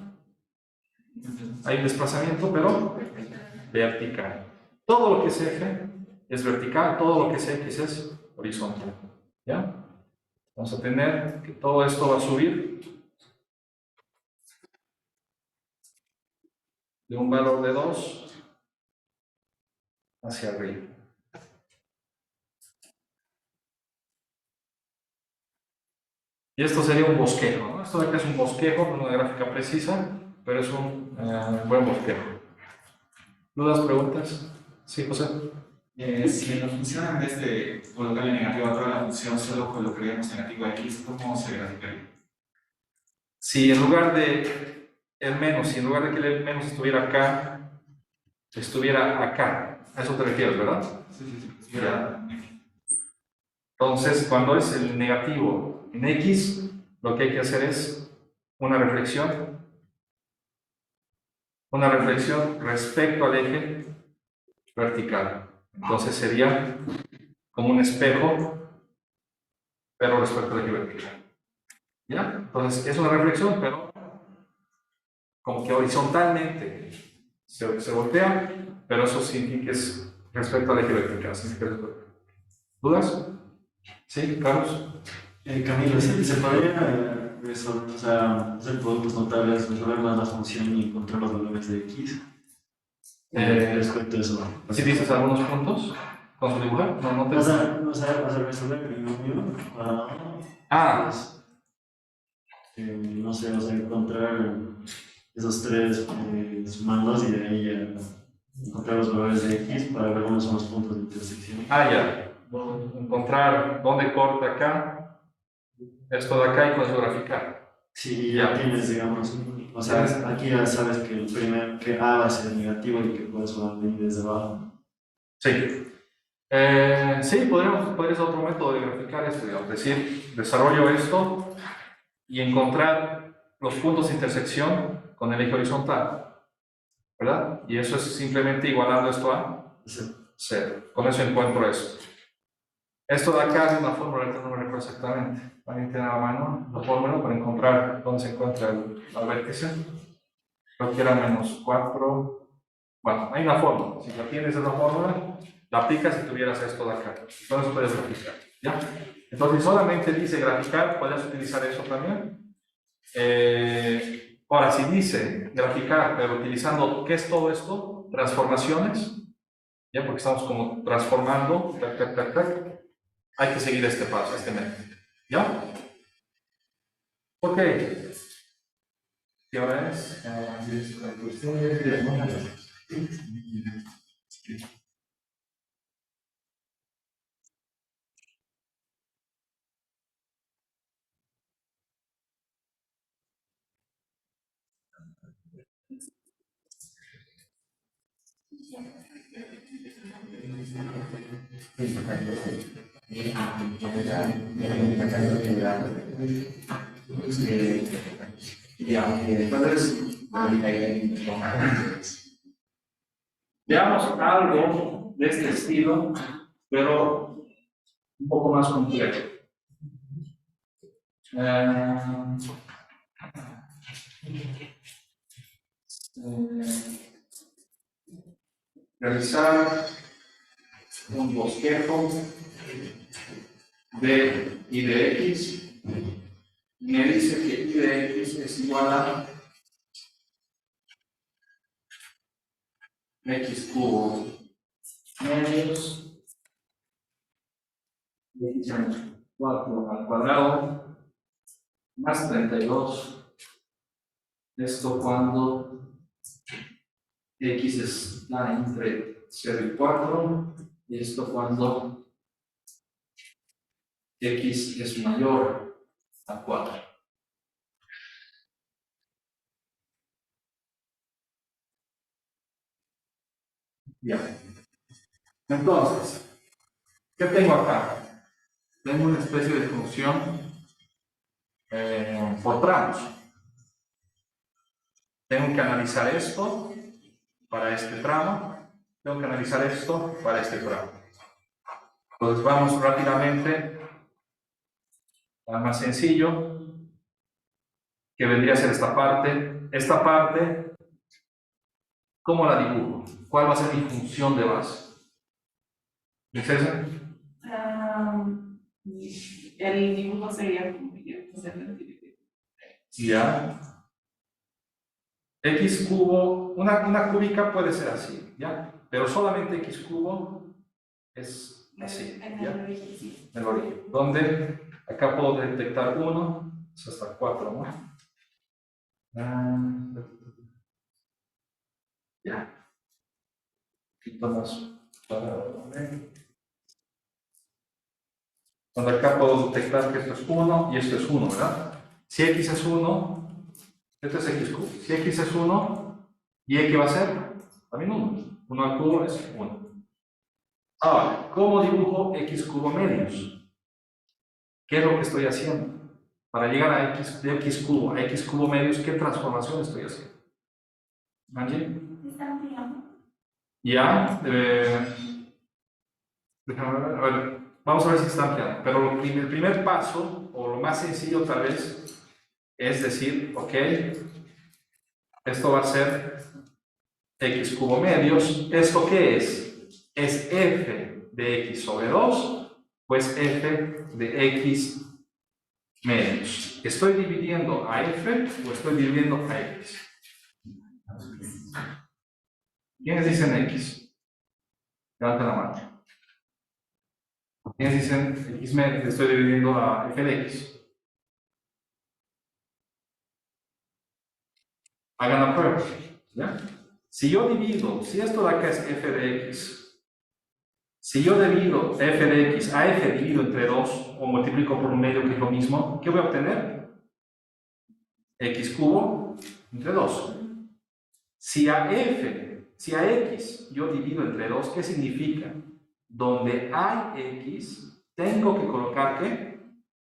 Hay desplazamiento, pero vertical. Todo lo que es f es vertical, todo lo que es x es horizontal. ¿Ya? Vamos a tener que todo esto va a subir de un valor de 2 hacia arriba. Y esto sería un bosquejo, ¿no? Esto de acá es un bosquejo, no es una gráfica precisa, pero es un buen bosquejo. ¿Dudas, preguntas? Sí, José. Si en la función, en vez de colocarle negativo a toda la función, solo colocaríamos negativo a x, ¿cómo se graficaría? Si en lugar de el menos, si en lugar de que el menos estuviera acá, estuviera acá. A eso te refieres, ¿verdad? Sí. Ya. Entonces, cuando es el negativo en x, lo que hay que hacer es una reflexión respecto al eje vertical. Entonces sería como un espejo, pero respecto al eje vertical. ¿Ya? Entonces es una reflexión, pero como que horizontalmente se voltea, pero eso significa que es respecto al eje vertical. ¿Dudas? ¿Sí, Carlos? Camilo, ¿se podría hacer productos notables, resolver más la función y encontrar los valores de x? Respecto a eso. Si dices algunos puntos con su dibujar, no te... Resolver el binomio no sé, encontrar esos tres sumandos y de ahí encontrar los valores de x para ver cuáles son los puntos de intersección. Ya. Encontrar dónde corta acá, esto de acá y con eso graficar. Sí, ya tienes, digamos, aquí ya sabes que A va a ser negativo y que puedes venir desde abajo. Sí. Sí, podría ser otro método de graficar esto, digamos, es decir, desarrollo esto y encontrar los puntos de intersección con el eje horizontal, ¿verdad? Y eso es simplemente igualando esto a Sí. 0. Con eso encuentro esto. Esto de acá es una fórmula que no me recuerdo exactamente. Alguien tiene a la mano la fórmula para encontrar dónde se encuentra el vértice. Creo que era -4. Bueno, hay una fórmula. Si la tienes esa fórmula, la aplicas si tuvieras esto de acá. Entonces puedes graficar. ¿Ya? Entonces, si solamente dice graficar, podrías utilizar eso también. Ahora, si dice graficar, pero utilizando, ¿qué es todo esto? Transformaciones. ¿Ya? Porque estamos como transformando. Tac, tac, tac, tac. Hay que seguir este paso, este método. ¿Ya? Ok. ¿Qué hora es? Veamos algo de este estilo, pero un poco más complejo. Realizar un bosquejo de y de x. Me dice que y de x es igual a x cubo menos x menos 4 al cuadrado más 32. Esto cuando x está entre 0 y 4, y esto cuando x es mayor a 4. Bien. Entonces, ¿qué tengo acá? Tengo una especie de función por tramos. Tengo que analizar esto para este tramo. Tengo que analizar esto para este tramo. Entonces vamos rápidamente al más sencillo, que vendría a ser esta parte. Esta parte, ¿cómo la dibujo? ¿Cuál va a ser mi función de base? ¿César? El dibujo sería como Ya. X cubo, una cúbica puede ser así, ¿ya? Pero solamente X cubo es así, ¿ya? En el origen. Donde acá puedo detectar 1, es hasta 4, ¿no? Ya. Un poquito más para ver. Donde acá puedo detectar que esto es 1 y esto es 1, ¿verdad? Si X es 1, esto es X cubo. Si X es 1, ¿y X va a ser? También 1. 1 al cubo es 1. Ahora, ¿cómo dibujo X cubo medios? ¿Qué es lo que estoy haciendo? Para llegar a X, de X cubo a X cubo medios, ¿qué transformación estoy haciendo? ¿Angie? Ya, déjame ver, a ver, vamos a ver si está ampliado. Pero el primer paso, o lo más sencillo tal vez, es decir, ok, esto va a ser X cubo medios. ¿Esto qué es? ¿Es f de x sobre 2? Pues f de x medios. ¿Estoy dividiendo a f o estoy dividiendo a x? ¿Quiénes dicen x? Levanten la mano. ¿Quiénes dicen x medios? Estoy dividiendo a f de x. Hagan la prueba. ¿Ya? Si yo divido, si esto de acá es f de x, si yo divido f de x a f dividido entre 2 o multiplico por un medio que es lo mismo, ¿qué voy a obtener? X cubo entre 2. Si a x yo divido entre 2, ¿qué significa? Donde hay x, tengo que colocar ¿qué?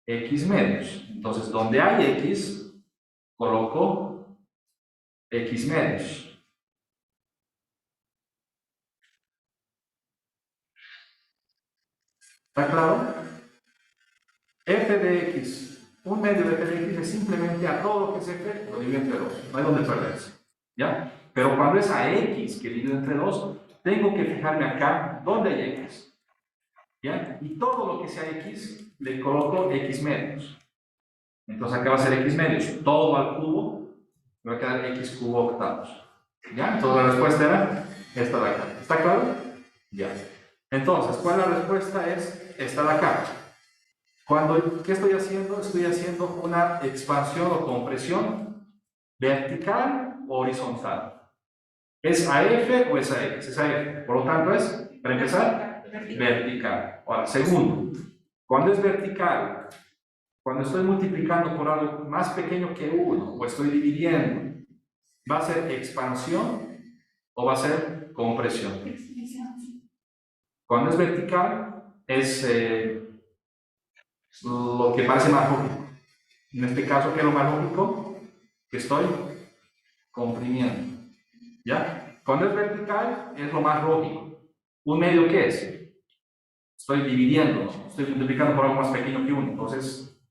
X medios. Entonces, donde hay x, coloco x medios. ¿Está claro? F de x, un medio de f de x es simplemente a todo lo que es f, lo divido entre 2, no hay donde perderse, ¿ya? Pero cuando es a x que divido entre 2, tengo que fijarme acá donde hay x, ¿ya? Y todo lo que sea x, le coloco x medios. Entonces acá va a ser x medios, todo al cubo, me va a quedar x cubo octavos, ¿ya? Entonces la respuesta era esta de acá, ¿está claro? Ya. Entonces, ¿cuál es la respuesta? Es esta de acá. ¿Qué estoy haciendo? Estoy haciendo una expansión o compresión vertical o horizontal. ¿Es a f o es a x? Es a f. Por lo tanto, es, para empezar, vertical. Ahora, segundo, cuando es vertical, cuando estoy multiplicando por algo más pequeño que 1 o estoy dividiendo, ¿va a ser expansión o va a ser compresión? Cuando es vertical, es lo que parece más lógico. En este caso, ¿qué es lo más lógico? Que estoy comprimiendo. ¿Ya? Cuando es vertical, es lo más lógico. ¿Un medio qué es? Estoy dividiendo, estoy multiplicando por algo más pequeño que 1. Entonces,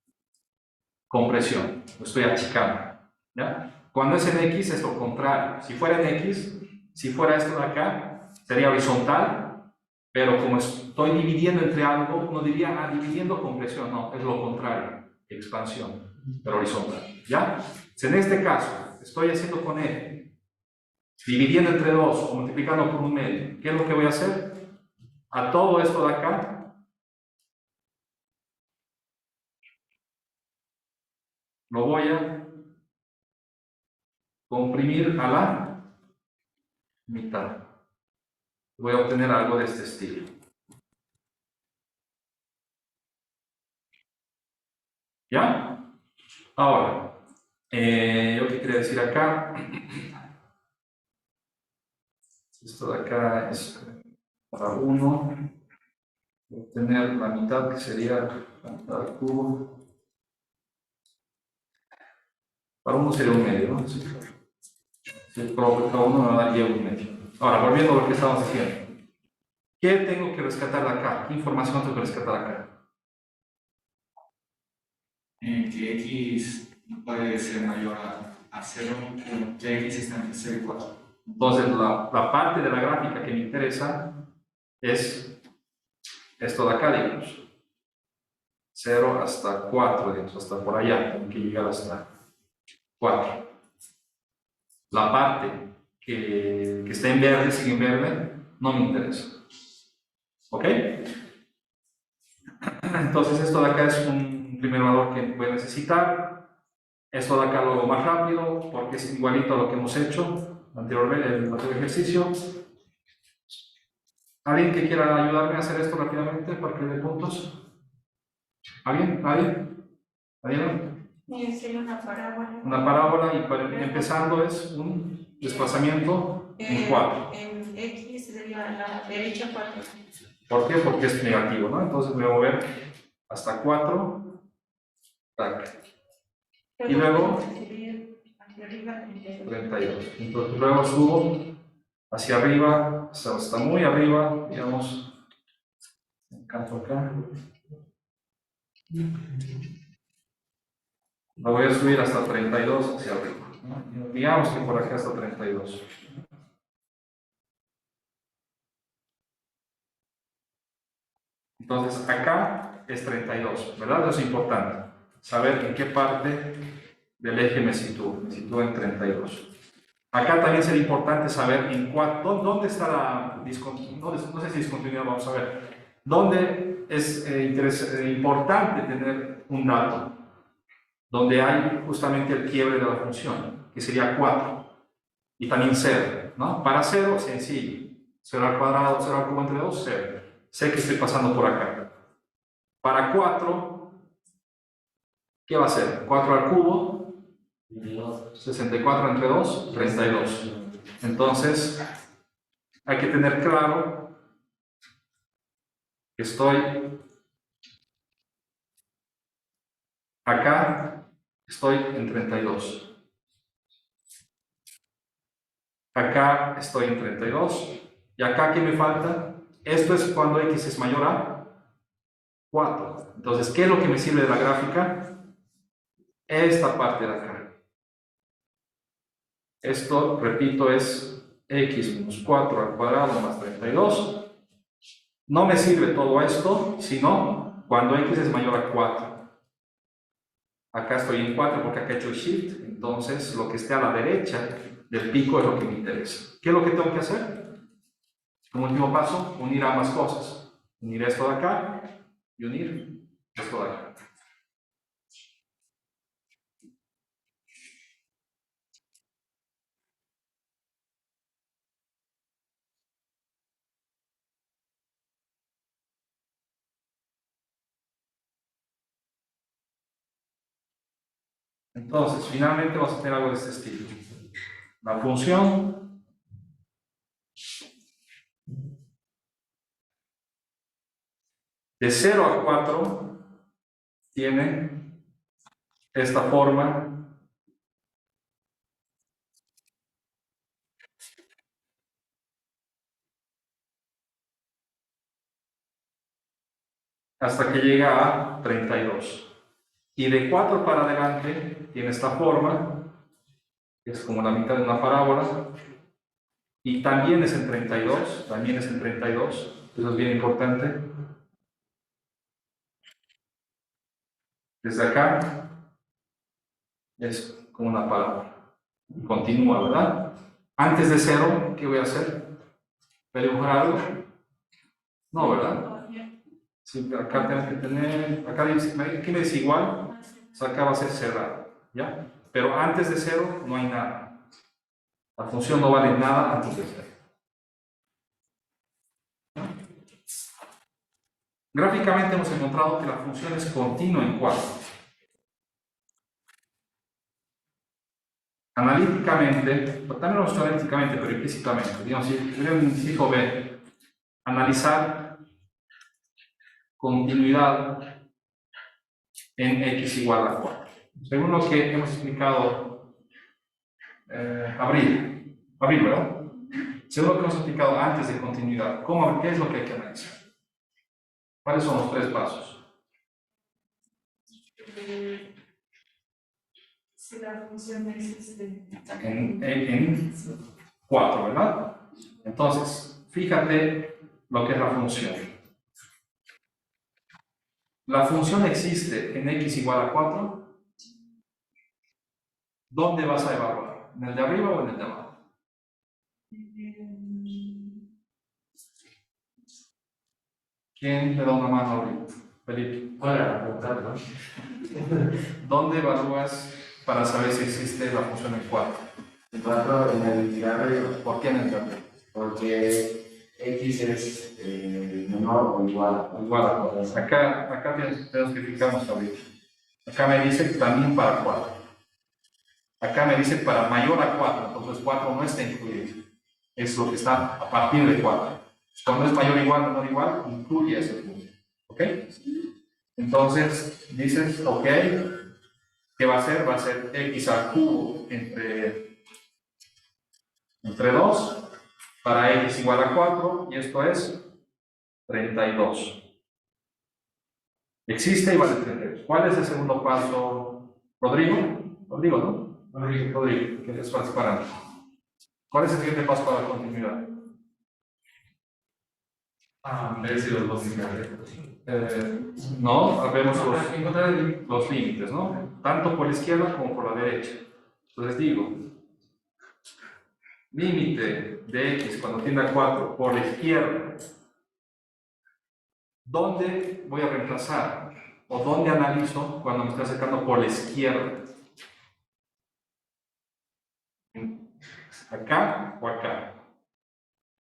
compresión. Lo estoy achicando. ¿Ya? Cuando es en X, es lo contrario. Si fuera en X, si fuera esto de acá, sería horizontal. Pero como estoy dividiendo entre algo, uno diría, dividiendo compresión. No, es lo contrario, expansión, pero horizontal. ¿Ya? Si en este caso estoy haciendo con F, dividiendo entre 2 o multiplicando por un medio, ¿qué es lo que voy a hacer? A todo esto de acá, lo voy a comprimir a la mitad. Voy a obtener algo de este estilo. ¿Ya? Ahora, yo qué quería decir acá. Esto de acá es para 1. Voy a obtener la mitad, que sería la mitad del cubo. Para 1 sería un medio, ¿no? Sí. Si coloco cada uno me va a dar y un medio. Ahora, volviendo a lo que estábamos diciendo. ¿Qué tengo que rescatar de acá? ¿Qué información tengo que rescatar acá? Que x no puede ser mayor a 0, que x está entre 0 y 4. Entonces, la parte de la gráfica que me interesa es esto de acá, digamos. 0 hasta 4, digamos, hasta por allá, tengo que llegar hasta 4. La parte que está en verde, sigue en verde, no me interesa. ¿Ok? Entonces, esto de acá es un primer valor que voy a necesitar. Esto de acá lo hago más rápido porque es igualito a lo que hemos hecho anteriormente en el otro ejercicio. ¿Alguien que quiera ayudarme a hacer esto rápidamente para que dé puntos? ¿Alguien? ¿Nadie? ¿Nadie? Sería una parábola. Una parábola y empezando es un desplazamiento en 4. En X sería a la derecha 4. ¿Por qué? Porque es negativo, ¿no? Entonces voy a mover hasta 4. Tac. Y luego 32. Entonces luego subo hacia arriba, hasta muy arriba, digamos, canto acá. La voy a subir hasta 32 hacia arriba, ¿no? Digamos que por acá hasta 32. Entonces acá es 32, ¿verdad? Eso es importante, saber en qué parte del eje me sitúo en 32. Acá también sería importante saber dónde está la discontinuidad, no sé si discontinuidad, vamos a ver, dónde es importante tener un dato, donde hay justamente el quiebre de la función, que sería 4, y también 0, ¿no? Para 0, sencillo, 0 al cuadrado, 0 al cubo entre 2, 0. Sé que estoy pasando por acá. Para 4, ¿qué va a ser? 4 al cubo, 64 entre 2, 32. Entonces, hay que tener claro que estoy acá, estoy en 32. Acá estoy en 32. Y acá, ¿qué me falta? Esto es cuando x es mayor a 4. Entonces, ¿qué es lo que me sirve de la gráfica? Esta parte de acá. Esto, repito, es x menos 4 al cuadrado más 32. No me sirve todo esto, sino cuando x es mayor a 4. Acá estoy en 4 porque acá he hecho shift, entonces lo que esté a la derecha del pico es lo que me interesa. ¿Qué es lo que tengo que hacer? Como último paso, unir ambas cosas. Unir esto de acá y unir esto de acá. Entonces, finalmente vamos a tener algo de este estilo. La función de 0 a 4 tiene esta forma hasta que llega a 32. Y de 4 para adelante tiene esta forma, que es como la mitad de una parábola, y también es en 32, eso es bien importante. Desde acá es como una parábola, y continúa, ¿verdad? Antes de 0, ¿qué voy a hacer? ¿Voy a dibujar algo? No, ¿verdad? Sí, acá tengo que tener, acá dice, aquí me dice igual, o sea, acá va a ser cerrado, ¿ya? Pero antes de 0 no hay nada. La función no vale nada antes de 0. Gráficamente hemos encontrado que la función es continua en 4. Analíticamente, también lo hemos hecho analíticamente, pero implícitamente, digamos, si tuviera un inciso B, analizar continuidad en x igual a 4. Según lo que hemos explicado, Abril, ¿verdad? Según lo que hemos explicado antes de continuidad, ¿qué es lo que hay que analizar? ¿Cuáles son los 3 pasos? Si la función existe En 4, ¿verdad? Entonces, fíjate lo que es la función. La función existe en x igual a 4. ¿Dónde vas a evaluar? ¿En el de arriba o en el de abajo? ¿Quién le da una mano ahorita? Felipe. Bueno, ¿Dónde evalúas para saber si existe la función en 4? En 4 en el de arriba, ¿Por qué en el de arriba? porque x es menor o igual a 4. Igual a 4. Acá tenemos que fijarnos ahorita. Acá me dice también para 4. Acá me dice para mayor a 4, entonces 4 no está incluido. Es lo que está a partir de 4. Cuando es mayor o igual o menor o igual, incluye ese punto. ¿Ok? Entonces, dices, ok, ¿qué va a ser? Va a ser x al cubo entre 2 para x igual a 4, y esto es 32. Existe igual a 32. ¿Cuál es el segundo paso? ¿Rodrigo, ¿no? Rodrigo, que es participante. ¿Cuál es el siguiente paso para la continuidad? Ver si los dos se No, vemos los límites, ¿no? Tanto por la izquierda como por la derecha. Entonces digo, límite de x cuando tiende a 4 por la izquierda. ¿Dónde voy a reemplazar? ¿O dónde analizo cuando me estoy acercando por la izquierda? ¿Acá o acá?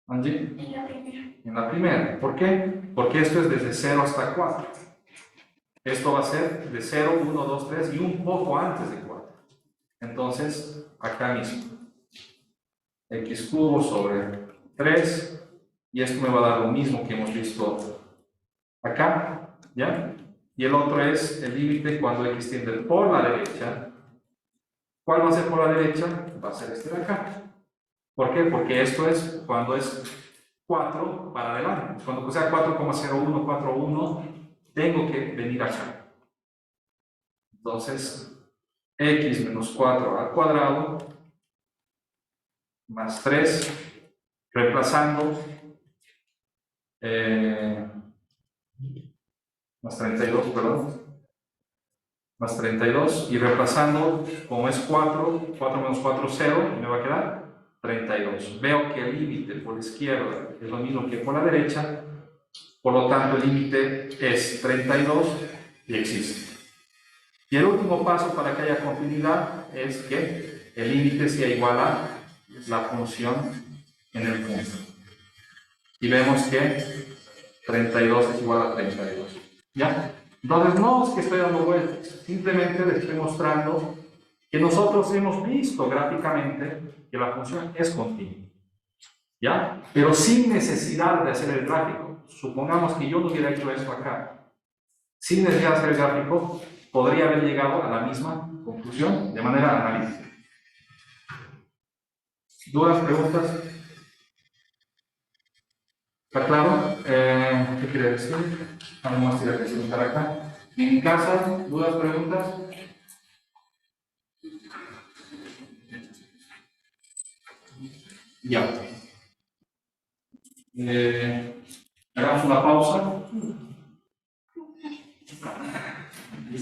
¿Angie? En la primera. En la primera. ¿Por qué? Porque esto es desde 0 hasta 4. Esto va a ser de 0, 1, 2, 3 y un poco antes de 4. Entonces, acá mismo. X cubo sobre 3. Y esto me va a dar lo mismo que hemos visto acá. ¿Ya? Y el otro es el límite cuando x tiende por la derecha. ¿Cuál va a ser por la derecha? Va a ser este de acá. ¿Por qué? Porque esto es cuando es 4 para adelante. Cuando sea 4,0141, tengo que venir acá. Entonces, x menos 4 al cuadrado más 3, reemplazando más 32, perdón, más 32, y reemplazando, como es 4 menos 4, 0, y me va a quedar 32. Veo que el límite por la izquierda es lo mismo que por la derecha, por lo tanto el límite es 32 y existe. Y el último paso para que haya continuidad es que el límite sea igual a la función en el punto. Y vemos que 32 es igual a 32. ¿Ya? Entonces no es que estoy dando vueltas, simplemente les estoy mostrando que nosotros hemos visto gráficamente que la función es continua. ¿Ya? Pero sin necesidad de hacer el gráfico. Supongamos que yo no hubiera hecho esto acá. Sin necesidad de hacer el gráfico, podría haber llegado a la misma conclusión de manera analítica. ¿Dudas, preguntas? ¿Está claro? ¿Qué quiere decir? Algo más que preguntar acá. ¿En casa? ¿Dudas, preguntas? Ya. Hagamos una pausa.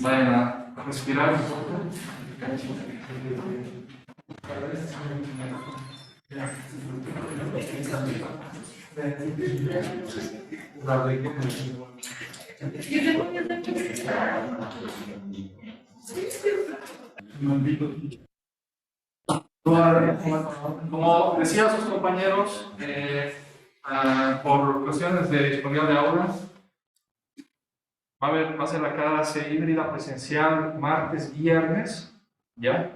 Vayan a respirar. Como decía sus compañeros, por cuestiones de disponibilidad de aula, va a ser la clase híbrida presencial martes, viernes, ¿ya?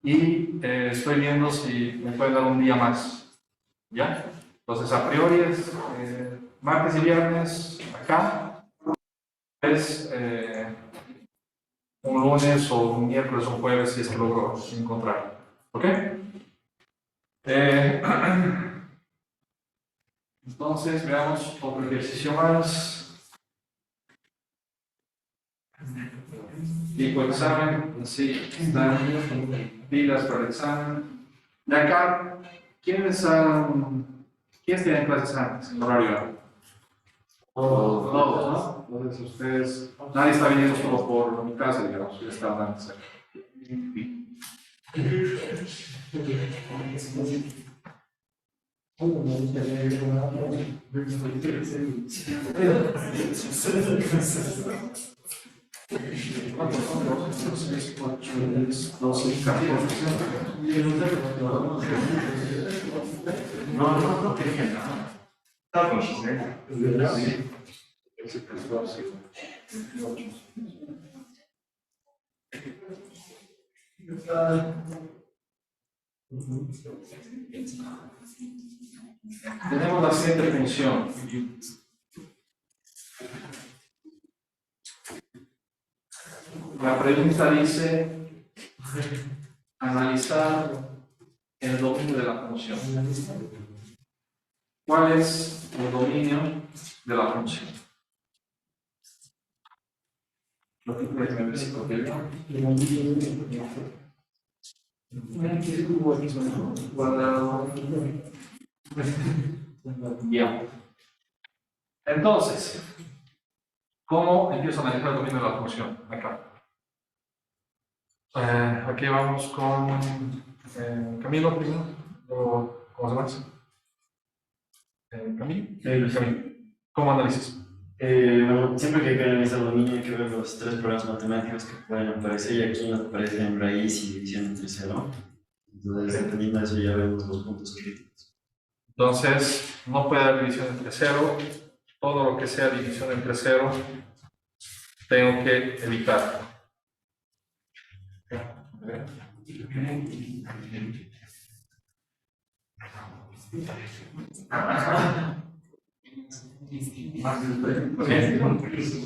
Y estoy viendo si me pueden dar un día más, ¿ya? Entonces, a priori es martes y viernes acá, es un lunes o un miércoles o un jueves si es que logro encontrar, ¿ok? Entonces, veamos otro ejercicio más. Tipo examen, así están pilas para el examen. De acá, ¿quiénes tienen clases antes, en horario? Todos, ¿no? Entonces ustedes, nadie está viniendo solo por mi casa, digamos, ya estaban antes aquí. ¿Cuántos son? 2, 6, 8, 10, 12, 14. No te dije nada. Estamos, ¿eh? Tenemos la siguiente función. La pregunta dice analizar el dominio de la función. ¿Cuál es el dominio de la función? Lo que puedes ver si cuadrado. Bien. Entonces, ¿cómo empiezo a analizar el dominio de la función? Acá. Aquí vamos con Camilo primero. ¿Cómo se llama? Camilo. ¿Cómo analizas? Bueno, siempre que hay que analizar el dominio hay que ver los 3 programas matemáticos que pueden aparecer y aquí nos aparecen raíz y división entre 0. Entonces, dependiendo de eso ya vemos los puntos críticos. Entonces, no puede haber división entre 0. Todo lo que sea división entre 0, tengo que evitar.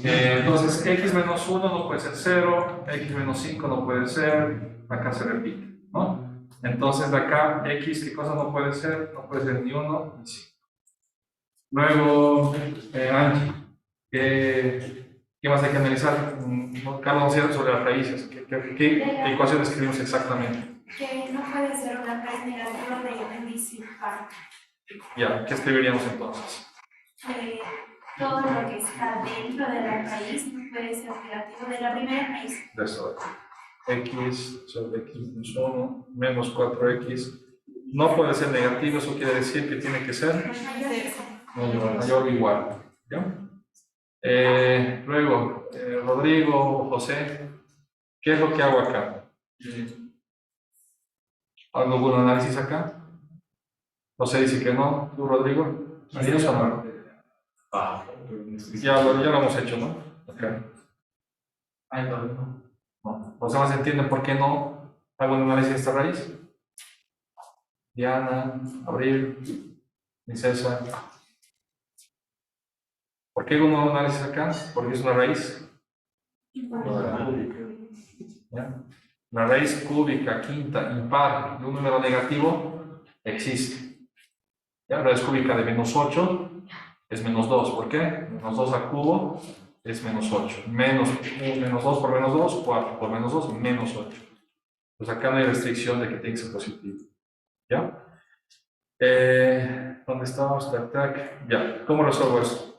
Entonces, x menos 1 no puede ser 0, x menos 5 no puede ser, acá se repite, ¿no? Entonces de acá, x, ¿qué cosa no puede ser? No puede ser ni 1 ni 5. Luego, Angie, ¿qué más hay que analizar? Carlos nos decía sobre las raíces. ¿Qué ecuación escribimos exactamente? Que no puede ser una raíz negativa de índice impar. Ya, ¿qué escribiríamos entonces? Todo lo que está dentro de la raíz no puede ser negativo de la primera raíz. De esto de aquí. X sobre x menos 1 menos 4x. No puede ser negativo, eso quiere decir que tiene que ser mayor o igual. ¿Ya? Luego, Rodrigo o José, ¿qué es lo que hago acá? ¿Hago algún análisis acá? José dice que no. ¿Tú, Rodrigo? ¿Harías o no? Ya lo hemos hecho, ¿no? Okay. Ay, no. No. ¿Los demás entienden por qué no hago un análisis de esta raíz? Diana, Abril, mi César. ¿Por qué hago un análisis acá? Porque es una raíz. ¿Ya? La raíz cúbica, quinta, impar de un número negativo existe. ¿Ya? La raíz cúbica de menos 8 es menos 2. ¿Por qué? Menos 2 al cubo es menos 8. Menos 2 por menos 2, 4 por menos 2, menos 8. Pues acá no hay restricción de que tiene que ser positivo. ¿Ya? ¿Dónde estamos? Ya. ¿Cómo resuelvo esto?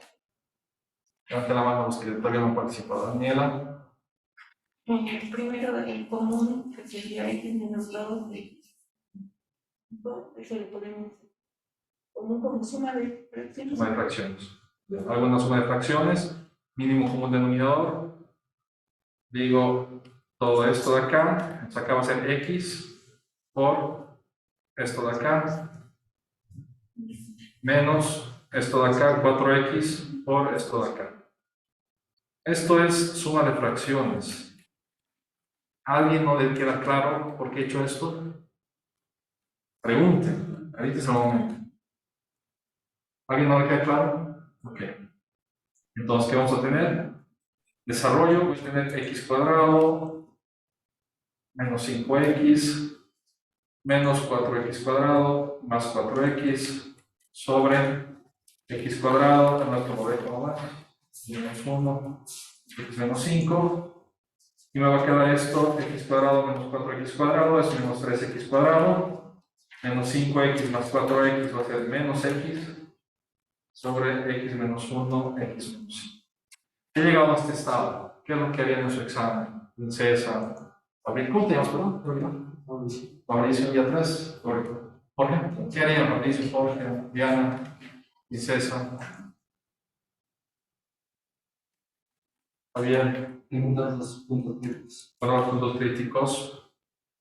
Levanta la mano los que todavía no han participado. Daniela. Primero, el común, que sería x menos 2, eso lo podemos común como suma de fracciones. Suma de fracciones. Alguna suma de fracciones, mínimo común denominador. Digo, todo esto de acá, entonces acá va a ser x por esto de acá, menos esto de acá, 4x por esto de acá. Esto es suma de fracciones. ¿A alguien no le queda claro por qué he hecho esto? Pregunten, ahorita es el momento. ¿Alguien no le queda claro? Ok. Entonces, ¿qué vamos a tener? Desarrollo, voy a tener x cuadrado menos 5x menos 4x cuadrado más 4x sobre x cuadrado, además como ve como va, menos 1, x menos 5. Y me va a quedar esto, x cuadrado menos 4x cuadrado es menos 3x cuadrado, menos 5x más 4x va a ser menos x sobre x menos 1, x menos 5. ¿Qué llegamos a este estado? ¿Qué es lo que harían en su examen? César, Fabricio, ¿cómo te llamas, perdón? Fabricio y atrás, Jorge. ¿Qué harían Fabricio, Jorge, Diana y César? Javier. Encontrar los puntos críticos. Para los puntos críticos.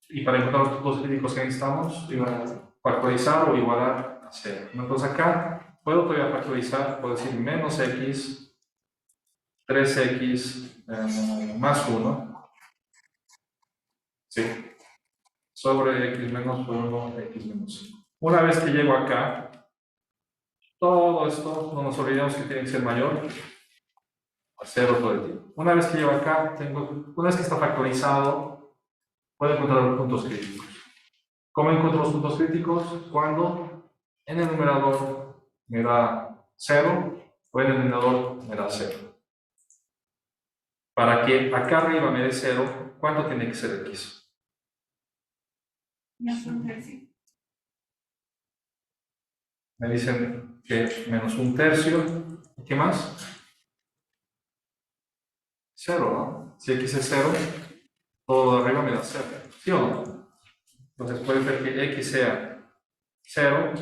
Y para encontrar los puntos críticos que necesitamos, factorizar o igualar a 0. Entonces acá puedo todavía factorizar, puedo decir menos x, 3x más 1, ¿sí? Sobre x menos 1, x menos 5. Una vez que llego acá, todo esto, no nos olvidemos que tiene que ser mayor a 0 todo el tiempo. Una vez que llego acá, una vez que está factorizado, puedo encontrar los puntos críticos. ¿Cómo encuentro los puntos críticos? Cuando en el numerador me da 0 o en el denominador me da 0. Para que acá arriba me dé 0, ¿cuánto tiene que ser x? Más un tercio. Me dicen que menos un tercio. ¿Qué más? 0, ¿no? Si x es 0, todo de arriba me da 0. ¿Sí o no? Entonces puede ser que x sea 0,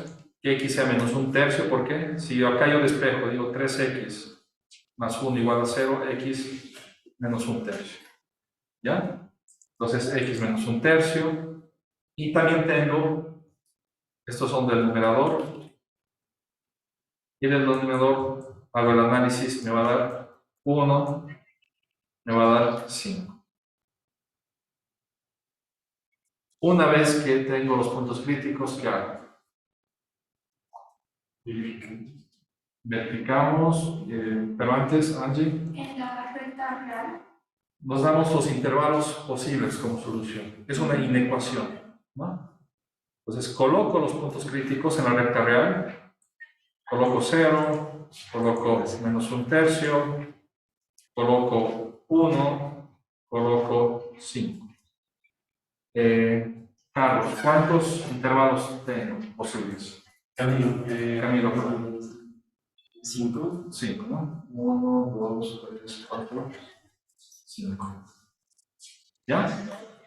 que x sea menos un tercio. ¿Por qué? Si acá yo despejo, digo 3x más 1 igual a 0, x menos un tercio. ¿Ya? Entonces x menos un tercio. Y también tengo, estos son del numerador. Y del denominador hago el análisis, me va a dar 1, me va a dar 5. Una vez que tengo los puntos críticos, ¿qué hago? Verificamos, pero antes, Angie, En la recta real, nos damos los intervalos posibles como solución. Es una inecuación, ¿no? Entonces coloco los puntos críticos en la recta real, coloco 0, coloco menos un tercio, coloco 1, coloco 5. Carlos, ¿cuántos intervalos tengo posibles? Camilo, Camilo, perdón. 5. 5, ¿no? 1, 2, 3, 4, 5. ¿Ya?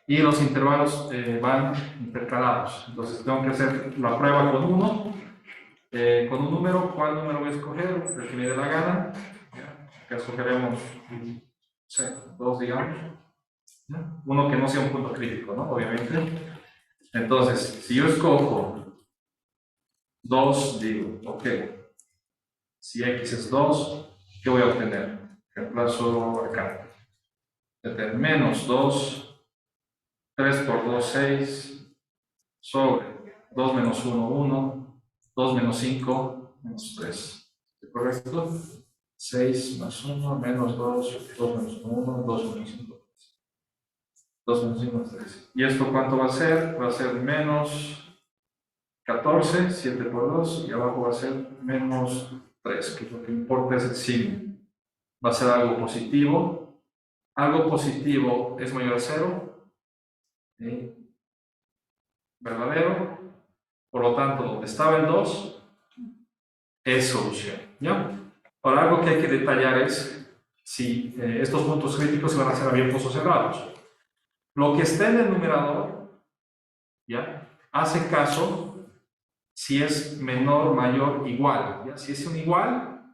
Y los intervalos van intercalados. Entonces tengo que hacer la prueba con uno, con un número. ¿Cuál número voy a escoger? El que me dé la gana. ¿Ya? Acá escogeremos, no sé, 2, digamos. ¿Ya? Uno que no sea un punto crítico, ¿no? Obviamente. Entonces, si yo escojo 2, digo, ok, si x es 2, ¿qué voy a obtener? Reemplazo acá. Menos 2, 3 por 2, 6, sobre 2 menos 1, 1, 2 menos 5, menos 3. ¿Correcto? 6 más 1, menos 2, 2 menos 1, 2 menos 5, 2 menos 5, 3. ¿Y esto cuánto va a ser? Va a ser menos 14, 7 por 2, y abajo va a ser menos 3, que lo que importa es el signo. Va a ser algo positivo. Algo positivo es mayor a 0. ¿Sí? Verdadero. Por lo tanto, donde estaba el 2 es solución. ¿Ya? Ahora, algo que hay que detallar es si estos puntos críticos se van a ser abiertos o cerrados. Lo que está en el numerador, ¿ya? Hace caso si es menor, mayor, igual. ¿Ya? Si es un igual,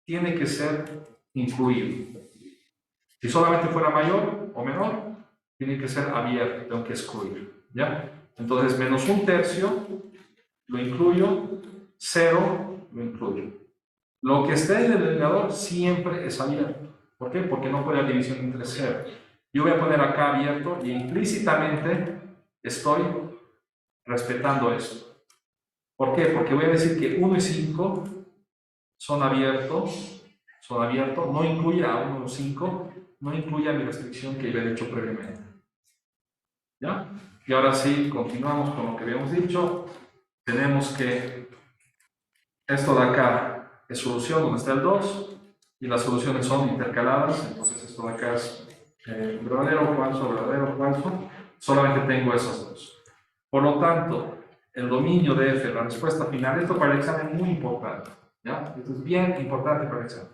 tiene que ser incluido. Si solamente fuera mayor o menor, tiene que ser abierto, tengo que excluir. ¿Ya? Entonces, menos un tercio lo incluyo, 0 lo incluyo. Lo que esté en el denominador siempre es abierto. ¿Por qué? Porque no puede haber división entre 0. Yo voy a poner acá abierto y implícitamente estoy respetando esto. ¿Por qué? Porque voy a decir que 1 y 5 son abiertos, no incluye a 1 o 5, no incluye a mi restricción que yo he hecho previamente. ¿Ya? Y ahora sí, continuamos con lo que habíamos dicho. Tenemos que esto de acá es solución donde está el 2 y las soluciones son intercaladas, entonces esto de acá es verdadero, falso, solamente tengo esos dos. Por lo tanto, el dominio de F, la respuesta final, esto para el examen es muy importante, ¿ya? Esto es bien importante para el examen.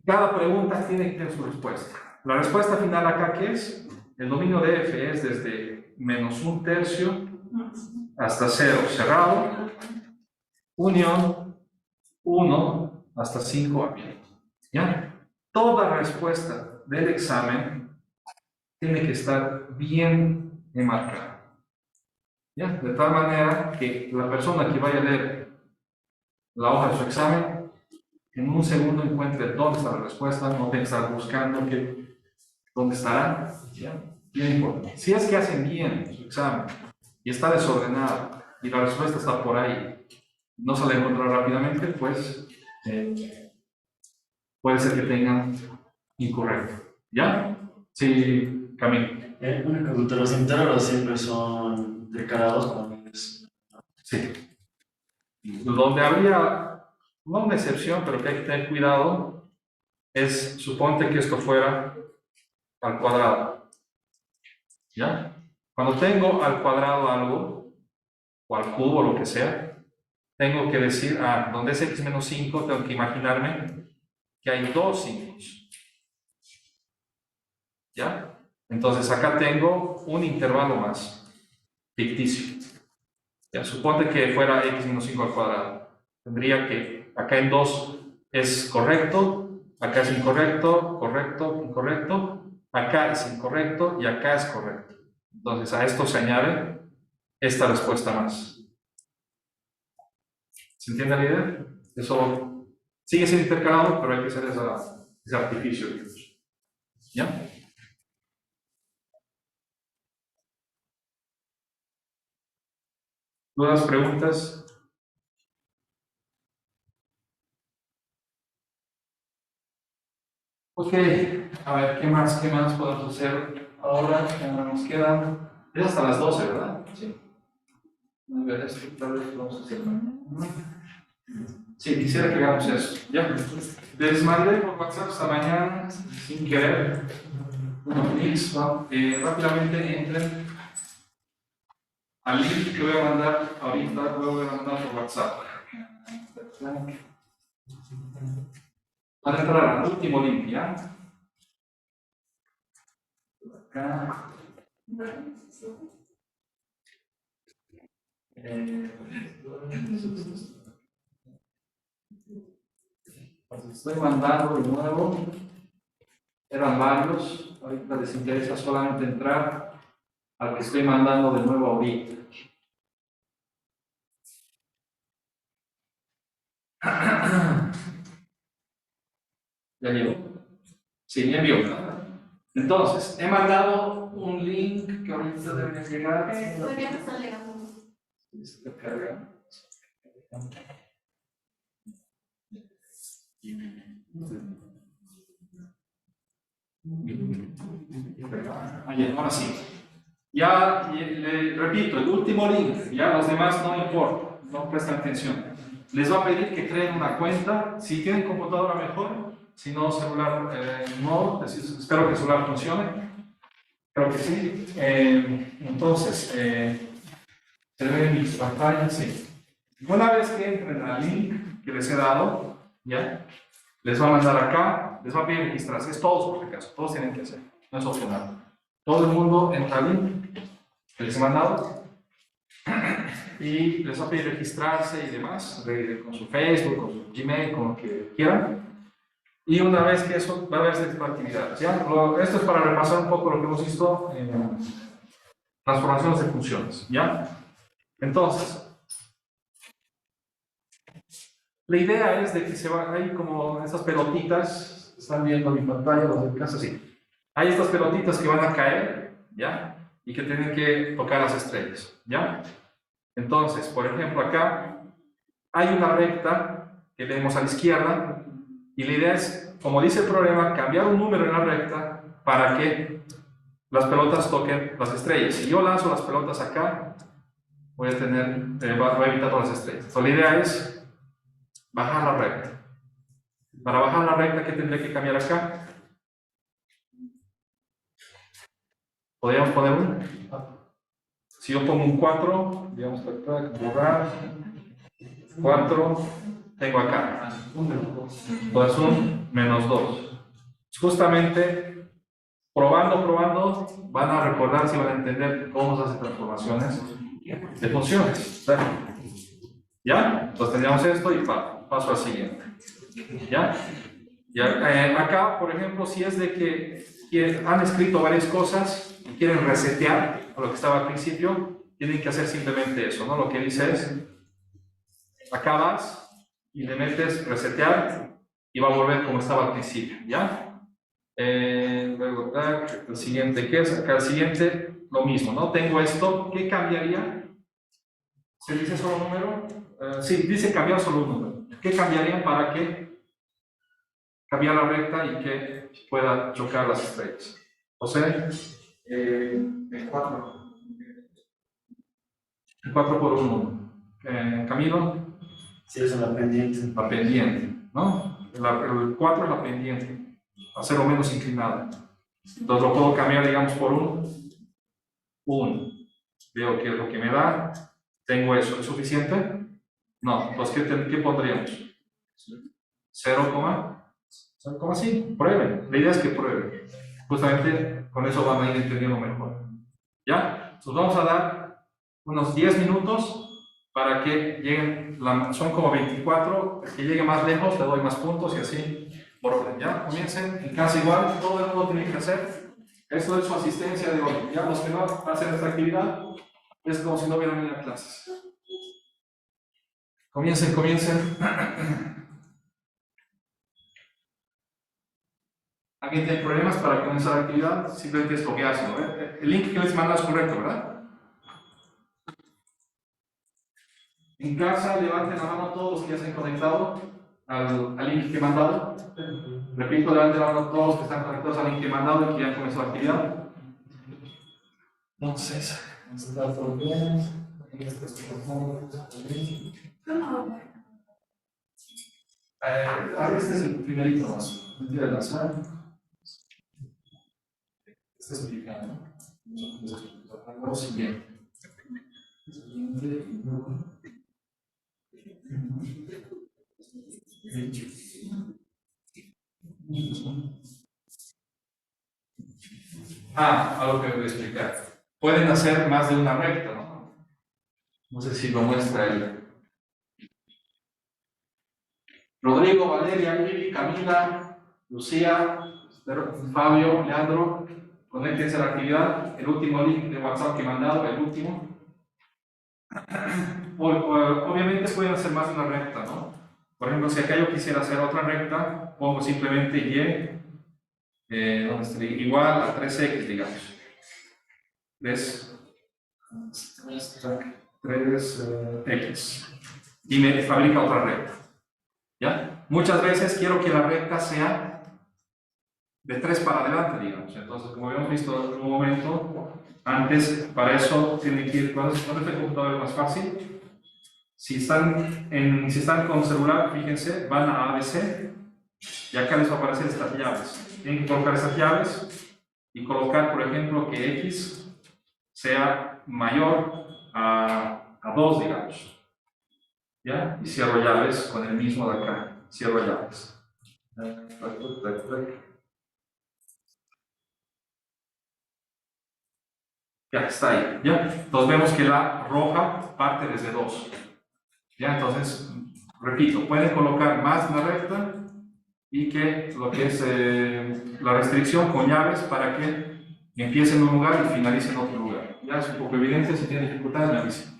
Cada pregunta tiene que tener su respuesta. La respuesta final acá, ¿qué es? El dominio de F es desde menos un tercio hasta 0 cerrado, unión 1 hasta 5 abierto. ¿Ya? Toda respuesta del examen tiene que estar bien enmarcada. ¿Ya? De tal manera que la persona que vaya a leer la hoja de su examen, en un segundo encuentre dónde está la respuesta, no tenga que estar buscando dónde estará. ¿Ya? Bien importante. Si es que hacen bien su examen y está desordenado y la respuesta está por ahí, no se la encuentra rápidamente, pues puede ser que tengan incorrecto. ¿Ya? Sí, Camilo. Una pregunta, los intervalos siempre son intercalados con es. Sí. Donde habría, no una excepción, pero que hay que tener cuidado, es, suponte que esto fuera al cuadrado. ¿Ya? Cuando tengo al cuadrado algo, o al cubo, o lo que sea, tengo que decir, donde es x menos 5, tengo que imaginarme que hay 2 5. ¿Ya? Entonces acá tengo un intervalo más, ficticio. ¿Ya? Suponte que fuera x menos 5 al cuadrado. Tendría que, acá en 2 es correcto, acá es incorrecto, correcto, incorrecto, acá es incorrecto y acá es correcto. Entonces a esto se añade esta respuesta más. ¿Se entiende la idea? Eso sigue siendo intercalado, pero hay que hacer ese artificio, digamos. ¿Ya? ¿Dudas, preguntas? Ok, a ver, ¿qué más podemos hacer ahora? Nos quedan Es hasta las 12, ¿verdad? Sí. A ver, esto tal vez vamos a hacer. Sí, quisiera que hagamos eso. Ya. Les mandé por WhatsApp esta mañana, sin querer, unos links, ¿no? Rápidamente entren al link que voy a mandar ahorita, voy a mandar por WhatsApp. Van a entrar al último link, ¿ya? Acá. Estoy mandando de nuevo. Eran varios. Ahorita les interesa solamente entrar al que estoy mandando de nuevo ahorita. ¿Ya llegó? Sí, ya envió. Entonces, he mandado un link que ahorita debe llegar. Todavía no está llegando. Se carga. Ahora sí. Ya le repito, el último link, ya los demás no importa, no prestan atención. Les va a pedir que creen una cuenta. Si tienen computadora mejor, si no celular no, espero que el celular funcione. Creo que sí. Entonces, se ve en mis pantallas, sí. Una vez que entren al link que les he dado, ya, les va a mandar acá, les va a pedir registrarse. Es todos por si acaso, todos tienen que hacer, no es opcional. Todo el mundo entra al link que les he mandado y les va a pedir registrarse y demás, con su Facebook, con su Gmail, con lo que quieran. Y una vez que eso, va a haber este tipo de actividades. ¿Ya? Esto es para repasar un poco lo que hemos visto en transformaciones de funciones. ¿Ya? Entonces, la idea es de que se va, hay como estas pelotitas, están viendo mi pantalla, los de casa, sí. Hay estas pelotitas que van a caer, ¿ya? Y que tienen que tocar las estrellas, ¿ya? Entonces, por ejemplo, acá hay una recta que vemos a la izquierda y la idea es, como dice el problema, cambiar un número en la recta para que las pelotas toquen las estrellas. Si yo lanzo las pelotas acá, voy a tener, voy a evitar todas las estrellas. Entonces, la idea es bajar la recta. Para bajar la recta, ¿qué tendré que cambiar acá? ¿Podríamos poner un? Si yo pongo un 4, digamos acá, borrar, 4, tengo acá. Entonces un menos 2. Justamente, probando, van a recordar si van a entender cómo se hacen transformaciones de funciones. ¿Ya? Entonces tendríamos esto y paso al siguiente. ¿Ya? Acá, por ejemplo, si es de que han escrito varias cosas y quieren resetear a lo que estaba al principio, tienen que hacer simplemente eso, ¿no? Lo que dice es, acá vas y le metes resetear y va a volver como estaba al principio, ¿ya? Luego, el siguiente, ¿qué es? Acá el siguiente, lo mismo, ¿no? Tengo esto, ¿qué cambiaría? ¿Se dice solo número? Sí, dice cambiar solo un número. ¿Qué cambiarían para que cambiar la recta y que pueda chocar las estrellas? José, el 4. El 4 por 1. Camilo, Sí, es una pendiente. la pendiente, ¿no? El 4 es la pendiente, hacerlo menos inclinado. Entonces lo puedo cambiar, digamos, por un 1. Veo que es lo que me da. Tengo eso, ¿es suficiente? No, entonces ¿qué pondríamos? 0,5. Prueben. La idea es que prueben. Justamente con eso van a ir entendiendo mejor. ¿Ya? Entonces vamos a dar unos 10 minutos para que lleguen, son como 24, el que llegue más lejos le doy más puntos y así por orden. ¿Ya? Comiencen, en casa igual, todo el mundo tiene que hacer. Esto es su asistencia de hoy. Ya los que no hacen esta actividad es como si no hubieran venido a clases. Comiencen. ¿Alguien tiene problemas para comenzar la actividad? Simplemente es copiárselo. El link que les manda es correcto, ¿verdad? En casa, levanten la mano todos los que ya se han conectado al link que he mandado. Repito, levanten la mano todos los que están conectados al link que he mandado y que ya han comenzado la actividad. Entonces, está todo bien. Este es el primerito más. Mentira del azar. Este es mi plan, ¿no? Algo siguiente. A lo que voy a explicar. Pueden hacer más de una recta, ¿no? No sé si lo muestra el Rodrigo, Valeria, Vivi, Camila, Lucía, Fabio, Leandro, conéctense a la actividad. El último link de WhatsApp que he mandado, el último. Obviamente pueden hacer más de una recta, ¿no? Por ejemplo, si acá yo quisiera hacer otra recta, pongo simplemente y donde esté igual a 3x, digamos. 3x. Y me fabrica otra recta. ¿Ya? Muchas veces quiero que la recta sea de 3 para adelante, digamos. Entonces, como habíamos visto en un momento, antes, para eso tienen que ir, ¿dónde está el computador más fácil? Si están con celular, fíjense, van a ABC y acá les va a aparecer estas llaves. Tienen que colocar estas llaves y colocar, por ejemplo, que X sea mayor a 2, digamos. ¿Ya? Y cierro llaves con el mismo de acá. Cierro llaves. Ya está ahí. ¿Ya? Entonces vemos que la roja parte desde 2. ¿Ya? Entonces, repito, pueden colocar más de una recta y que lo que es la restricción con llaves para que empiece en un lugar y finalice en otro lugar. Ya es un poco evidente, si tiene dificultades me avisen.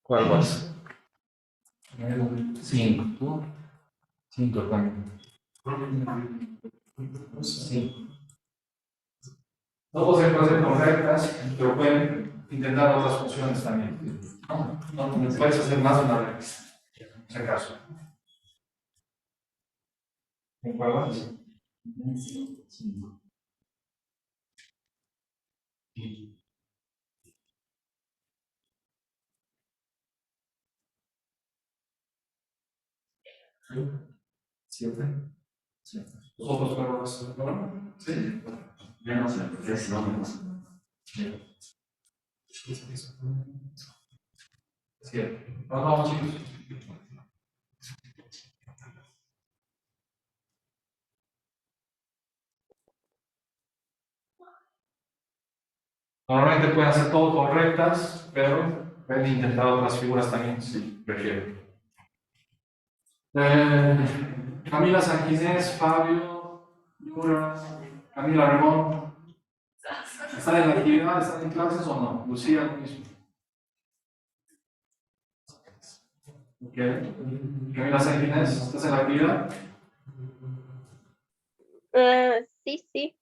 ¿Cuál vas? 5. 5 también. Sí. Todos se pueden hacer con rectas, pero pueden intentar otras funciones también. No puedes hacer más de una recta, en ese caso. ¿En cuál vas? 5. ¿Siete? ¿Los otros cuál vas? ¿Sí? Ya no sé, es no. 7. Vamos, chicos. Normalmente pueden hacer todo con rectas, pero pueden intentar otras figuras también, si prefieren. Camila Sanquinés, Fabio, Yura, Camila Remón. ¿Están en la actividad? ¿Están en clases o no? Lucía, lo mismo. Okay. Camila Sanquinés, ¿estás en la actividad? Sí, sí.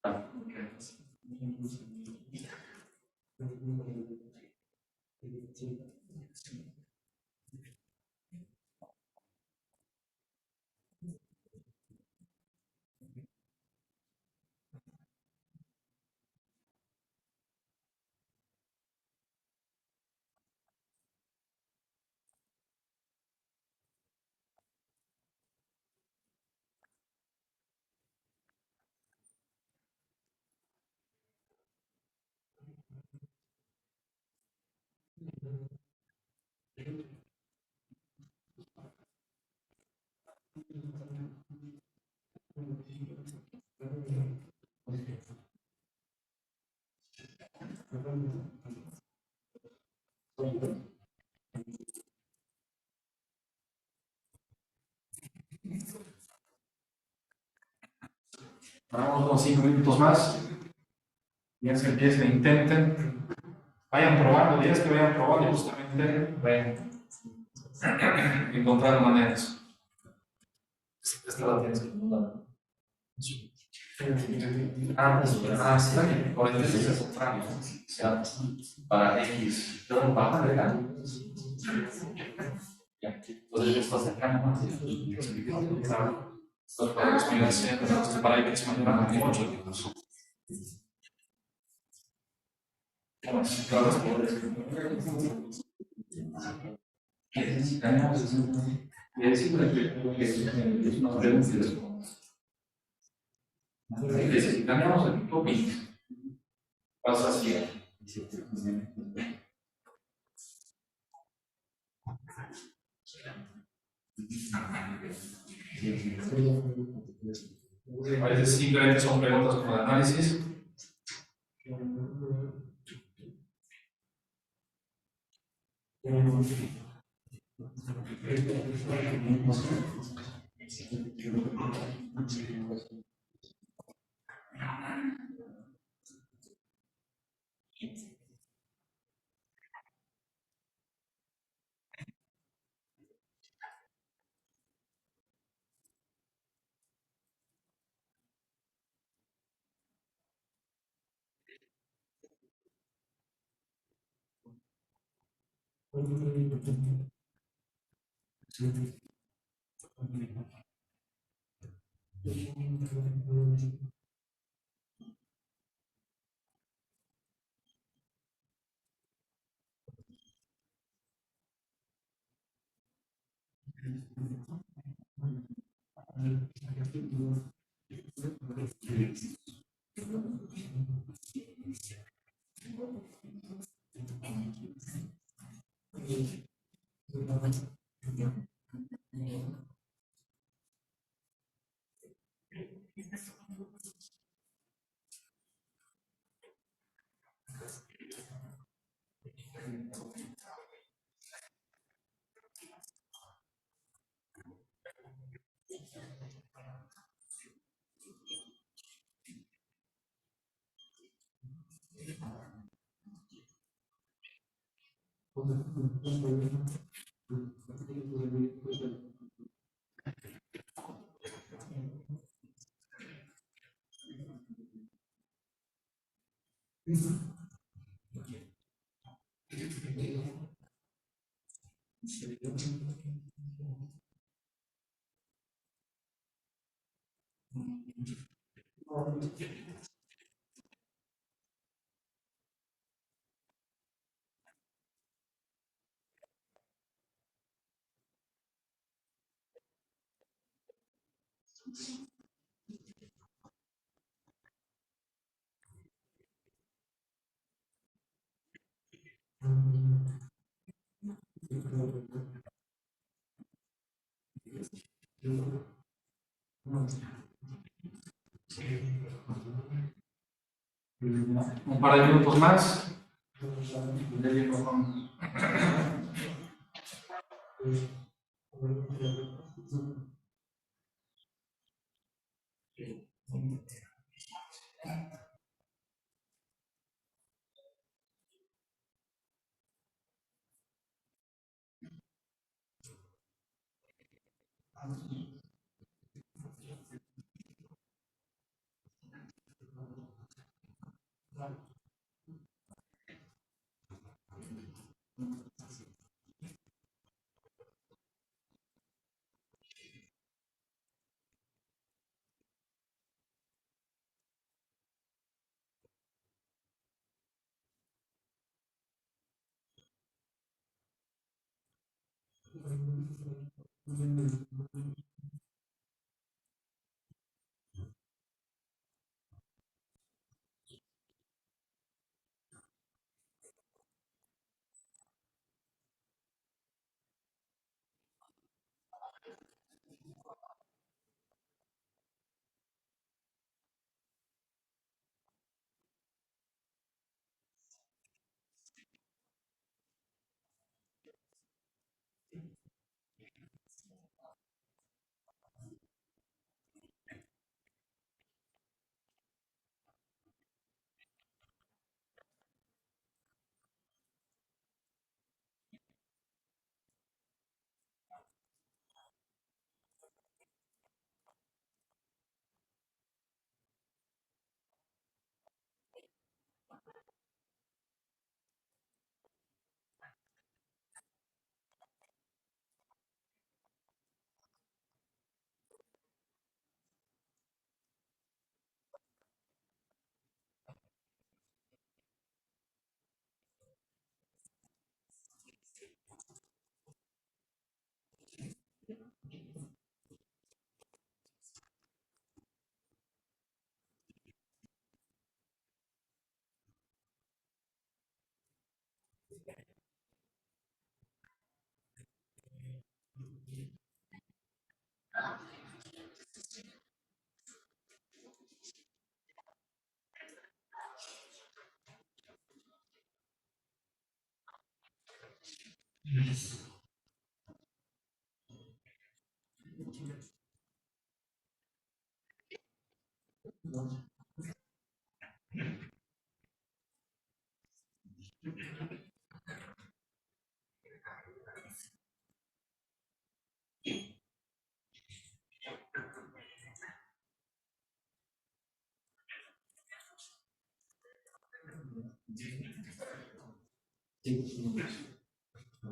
Okay. Paramos unos 5 minutos más. Ya se empiecen, intenten. Vayan probando, días que vayan probando y justamente vayan encontrar maneras. Esta la tienes que mandar. Está bien. Por ejemplo, es contrario. O sea, para X, yo no bajo de acá. Ya. Entonces, esto se acá más. Para X mañana con 8 minutos. Necesitamos el topic. Pasa así. Parece simplemente son preguntas como de análisis. Un par de minutos más.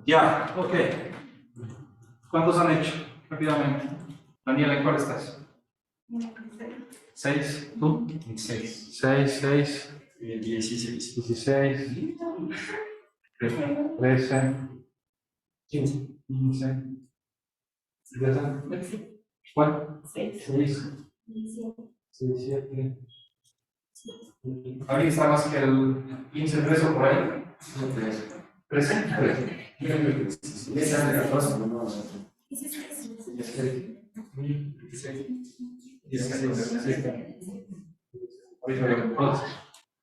Ya, ok. ¿Cuántos han hecho? Rápidamente. Daniela, ¿en cuál estás? 6. ¿Tú? 6. 6, 6. 16. 16. 13. 15. 15. ¿Cuál? 6. 17. ¿Alguien está más que el 15, 13 o por ahí? 13. 13.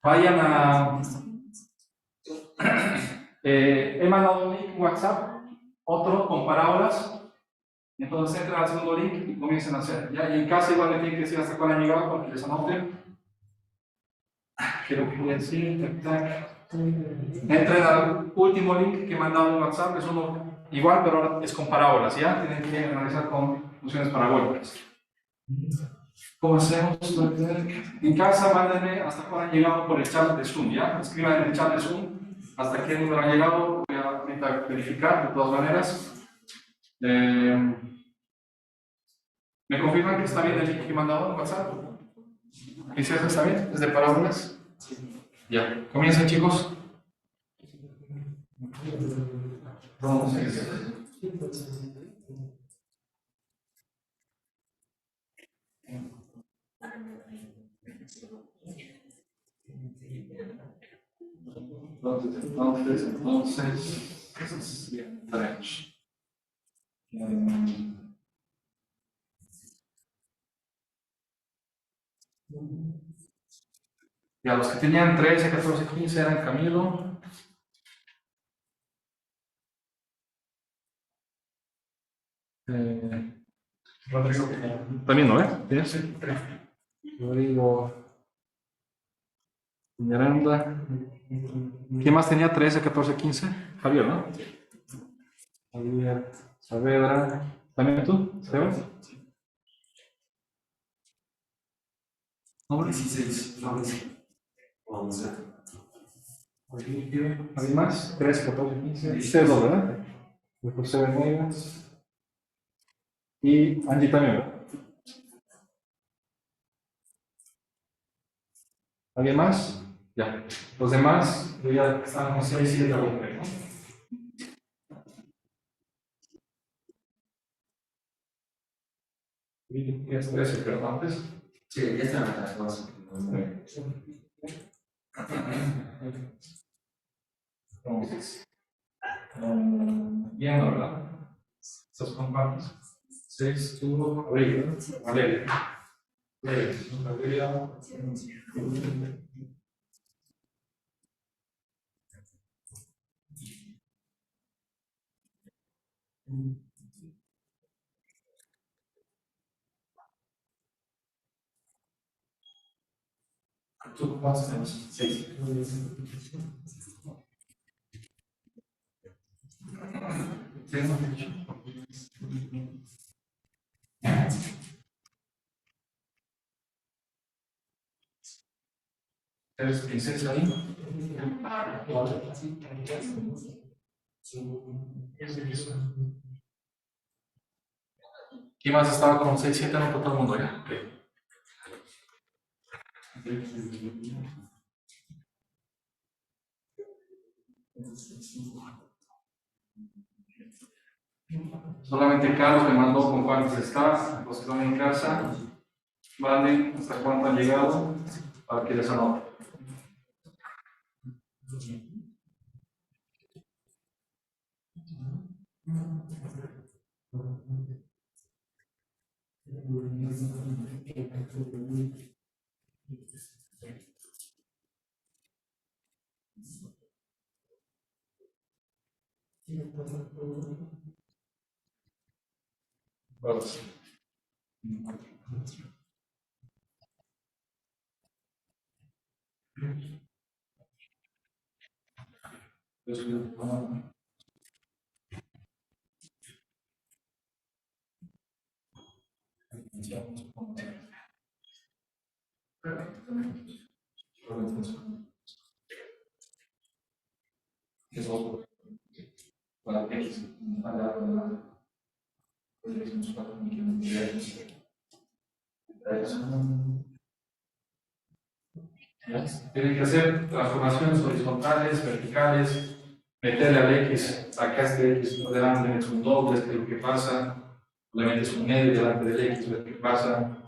Vayan a... he mandado un link en WhatsApp, otro con parábolas. Entonces entran al segundo link y comiencen a hacer. ¿Ya? Y en casa igual me tienen que decir hasta cuándo han llegado para que les anoten. Quiero que decir, entren al último link que he mandado en WhatsApp, es uno igual, pero ahora es con parábolas, ¿ya? Tienen que analizar con funciones parabólicas. ¿Cómo hacemos? En casa, mándenme hasta cuándo han llegado por el chat de Zoom, ¿ya? Escriban en el chat de Zoom hasta qué número han llegado, voy a ahorita verificar de todas maneras. ¿Me confirman que está bien el link que he mandado en WhatsApp? ¿Dice eso está bien? ¿Es de parábolas? Ya, comiencen chicos. Vamos a ir. Entonces, bien, ya, los que tenían 13, 14, 15 eran Camilo. Rodrigo. También, ¿no? ¿Tienes? Rodrigo. Miranda. ¿Quién más tenía 13, 14, 15? Javier, ¿no? Javier. Saavedra. ¿También tú? ¿Sebas? ¿Nombre? 16. ¿Alguien más? 13, 14, 15. Ustedes dos, ¿verdad? José Venegas. Y Angie también, ¿verdad? ¿Alguien más? Ya. Los demás, ya están con 6, 7, 9, ¿no? ¿Y es 13, pero antes? Sí, ya están las cosas. Entonces, bien, ¿verdad? Estos compartes. 6, 1, Abril. Valeria. Valeria. ¿Tú cuántos tenemos? 6. ¿Tienes 16 ahí? ¿Quién más estaba con 6, 7? No, por todo el mundo ya. Solamente Carlos me mandó con cuántos está, los que están en casa, manden hasta cuánto han llegado para que les anote. Vamos. Es otro. Para X, para tienen que hacer transformaciones horizontales, verticales, meterle al X, acá este X delante es un doble, este es lo que pasa, le metes un medio delante del X, ves qué pasa.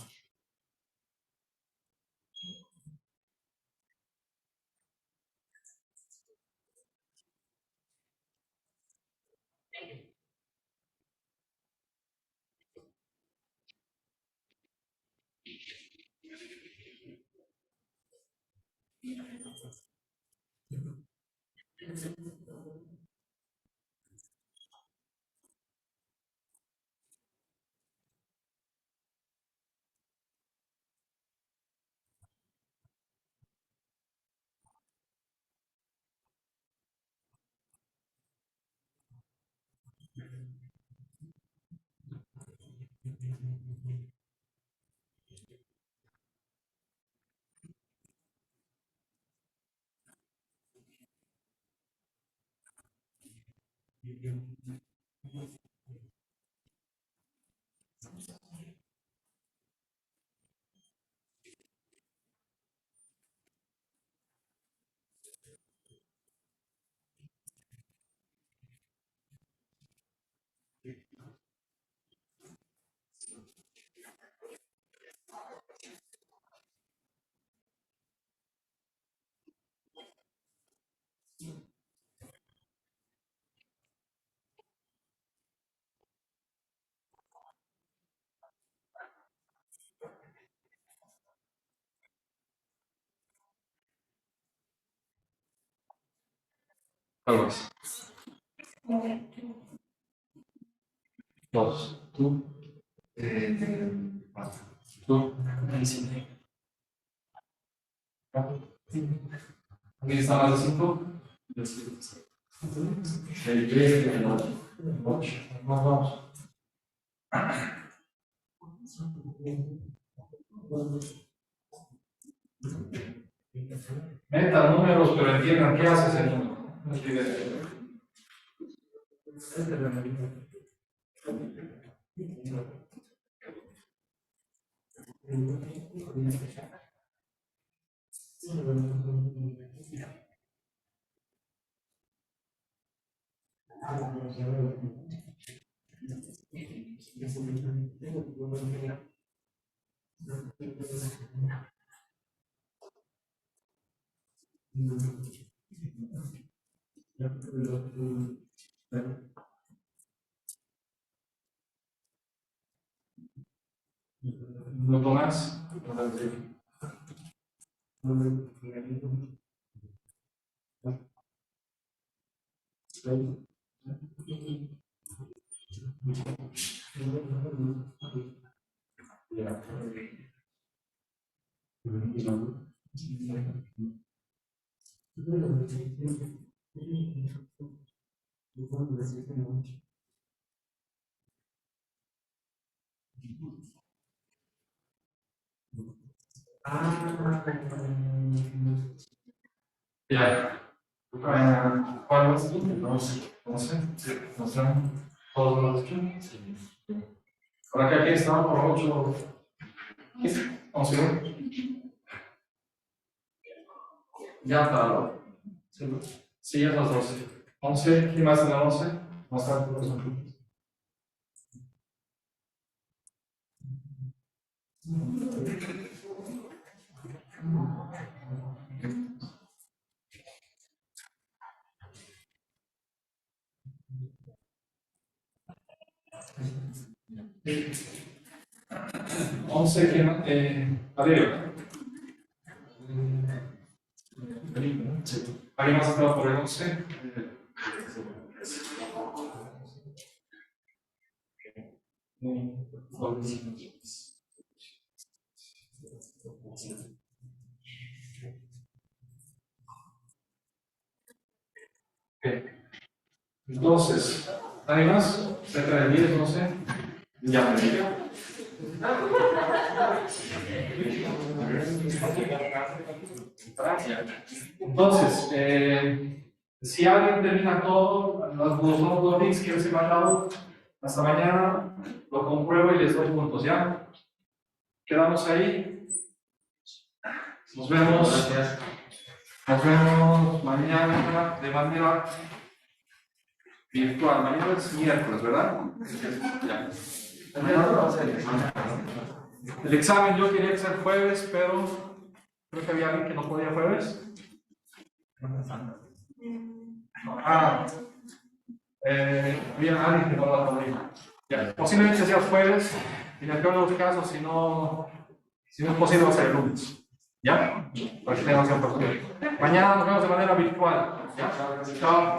Algo así. Dos. Tú. Cuatro. Tú. ¿Aquí está más de 5? El 3, el 8. Vamos. Metan números, pero entiendan qué hace ese número. No entienden. ¿No tomas? Ya. ¿Cuál vas tú? 11. 11. ¿Nos dan todos los 8? Por acá, aquí estaba por 8. 11. Ya está. Sí, ya los 12. 11. ¿Quién más en la 11? Más tarde, por ejemplo. 11, Valerio. ¿Alguien más ha estado por el 11? Entonces, ¿alguien más? Cerca del 10, no sé. Ya me digo. Entonces, si alguien termina todo, los dos links que les he mandado hasta mañana, lo compruebo y les doy puntos, ¿ya? Quedamos ahí. Nos vemos mañana de manera virtual. Mañana es miércoles, ¿verdad? Ya. El examen yo quería que sea el jueves, pero creo que había alguien que no podía jueves. Había alguien que no lo podía. Ya. Posiblemente sea el jueves, y en el peor de los casos, si no es posible, va a ser el lunes. ¿Ya? Para que tengamos tiempo. Mañana nos vemos de manera virtual. ¿Ya? Chao.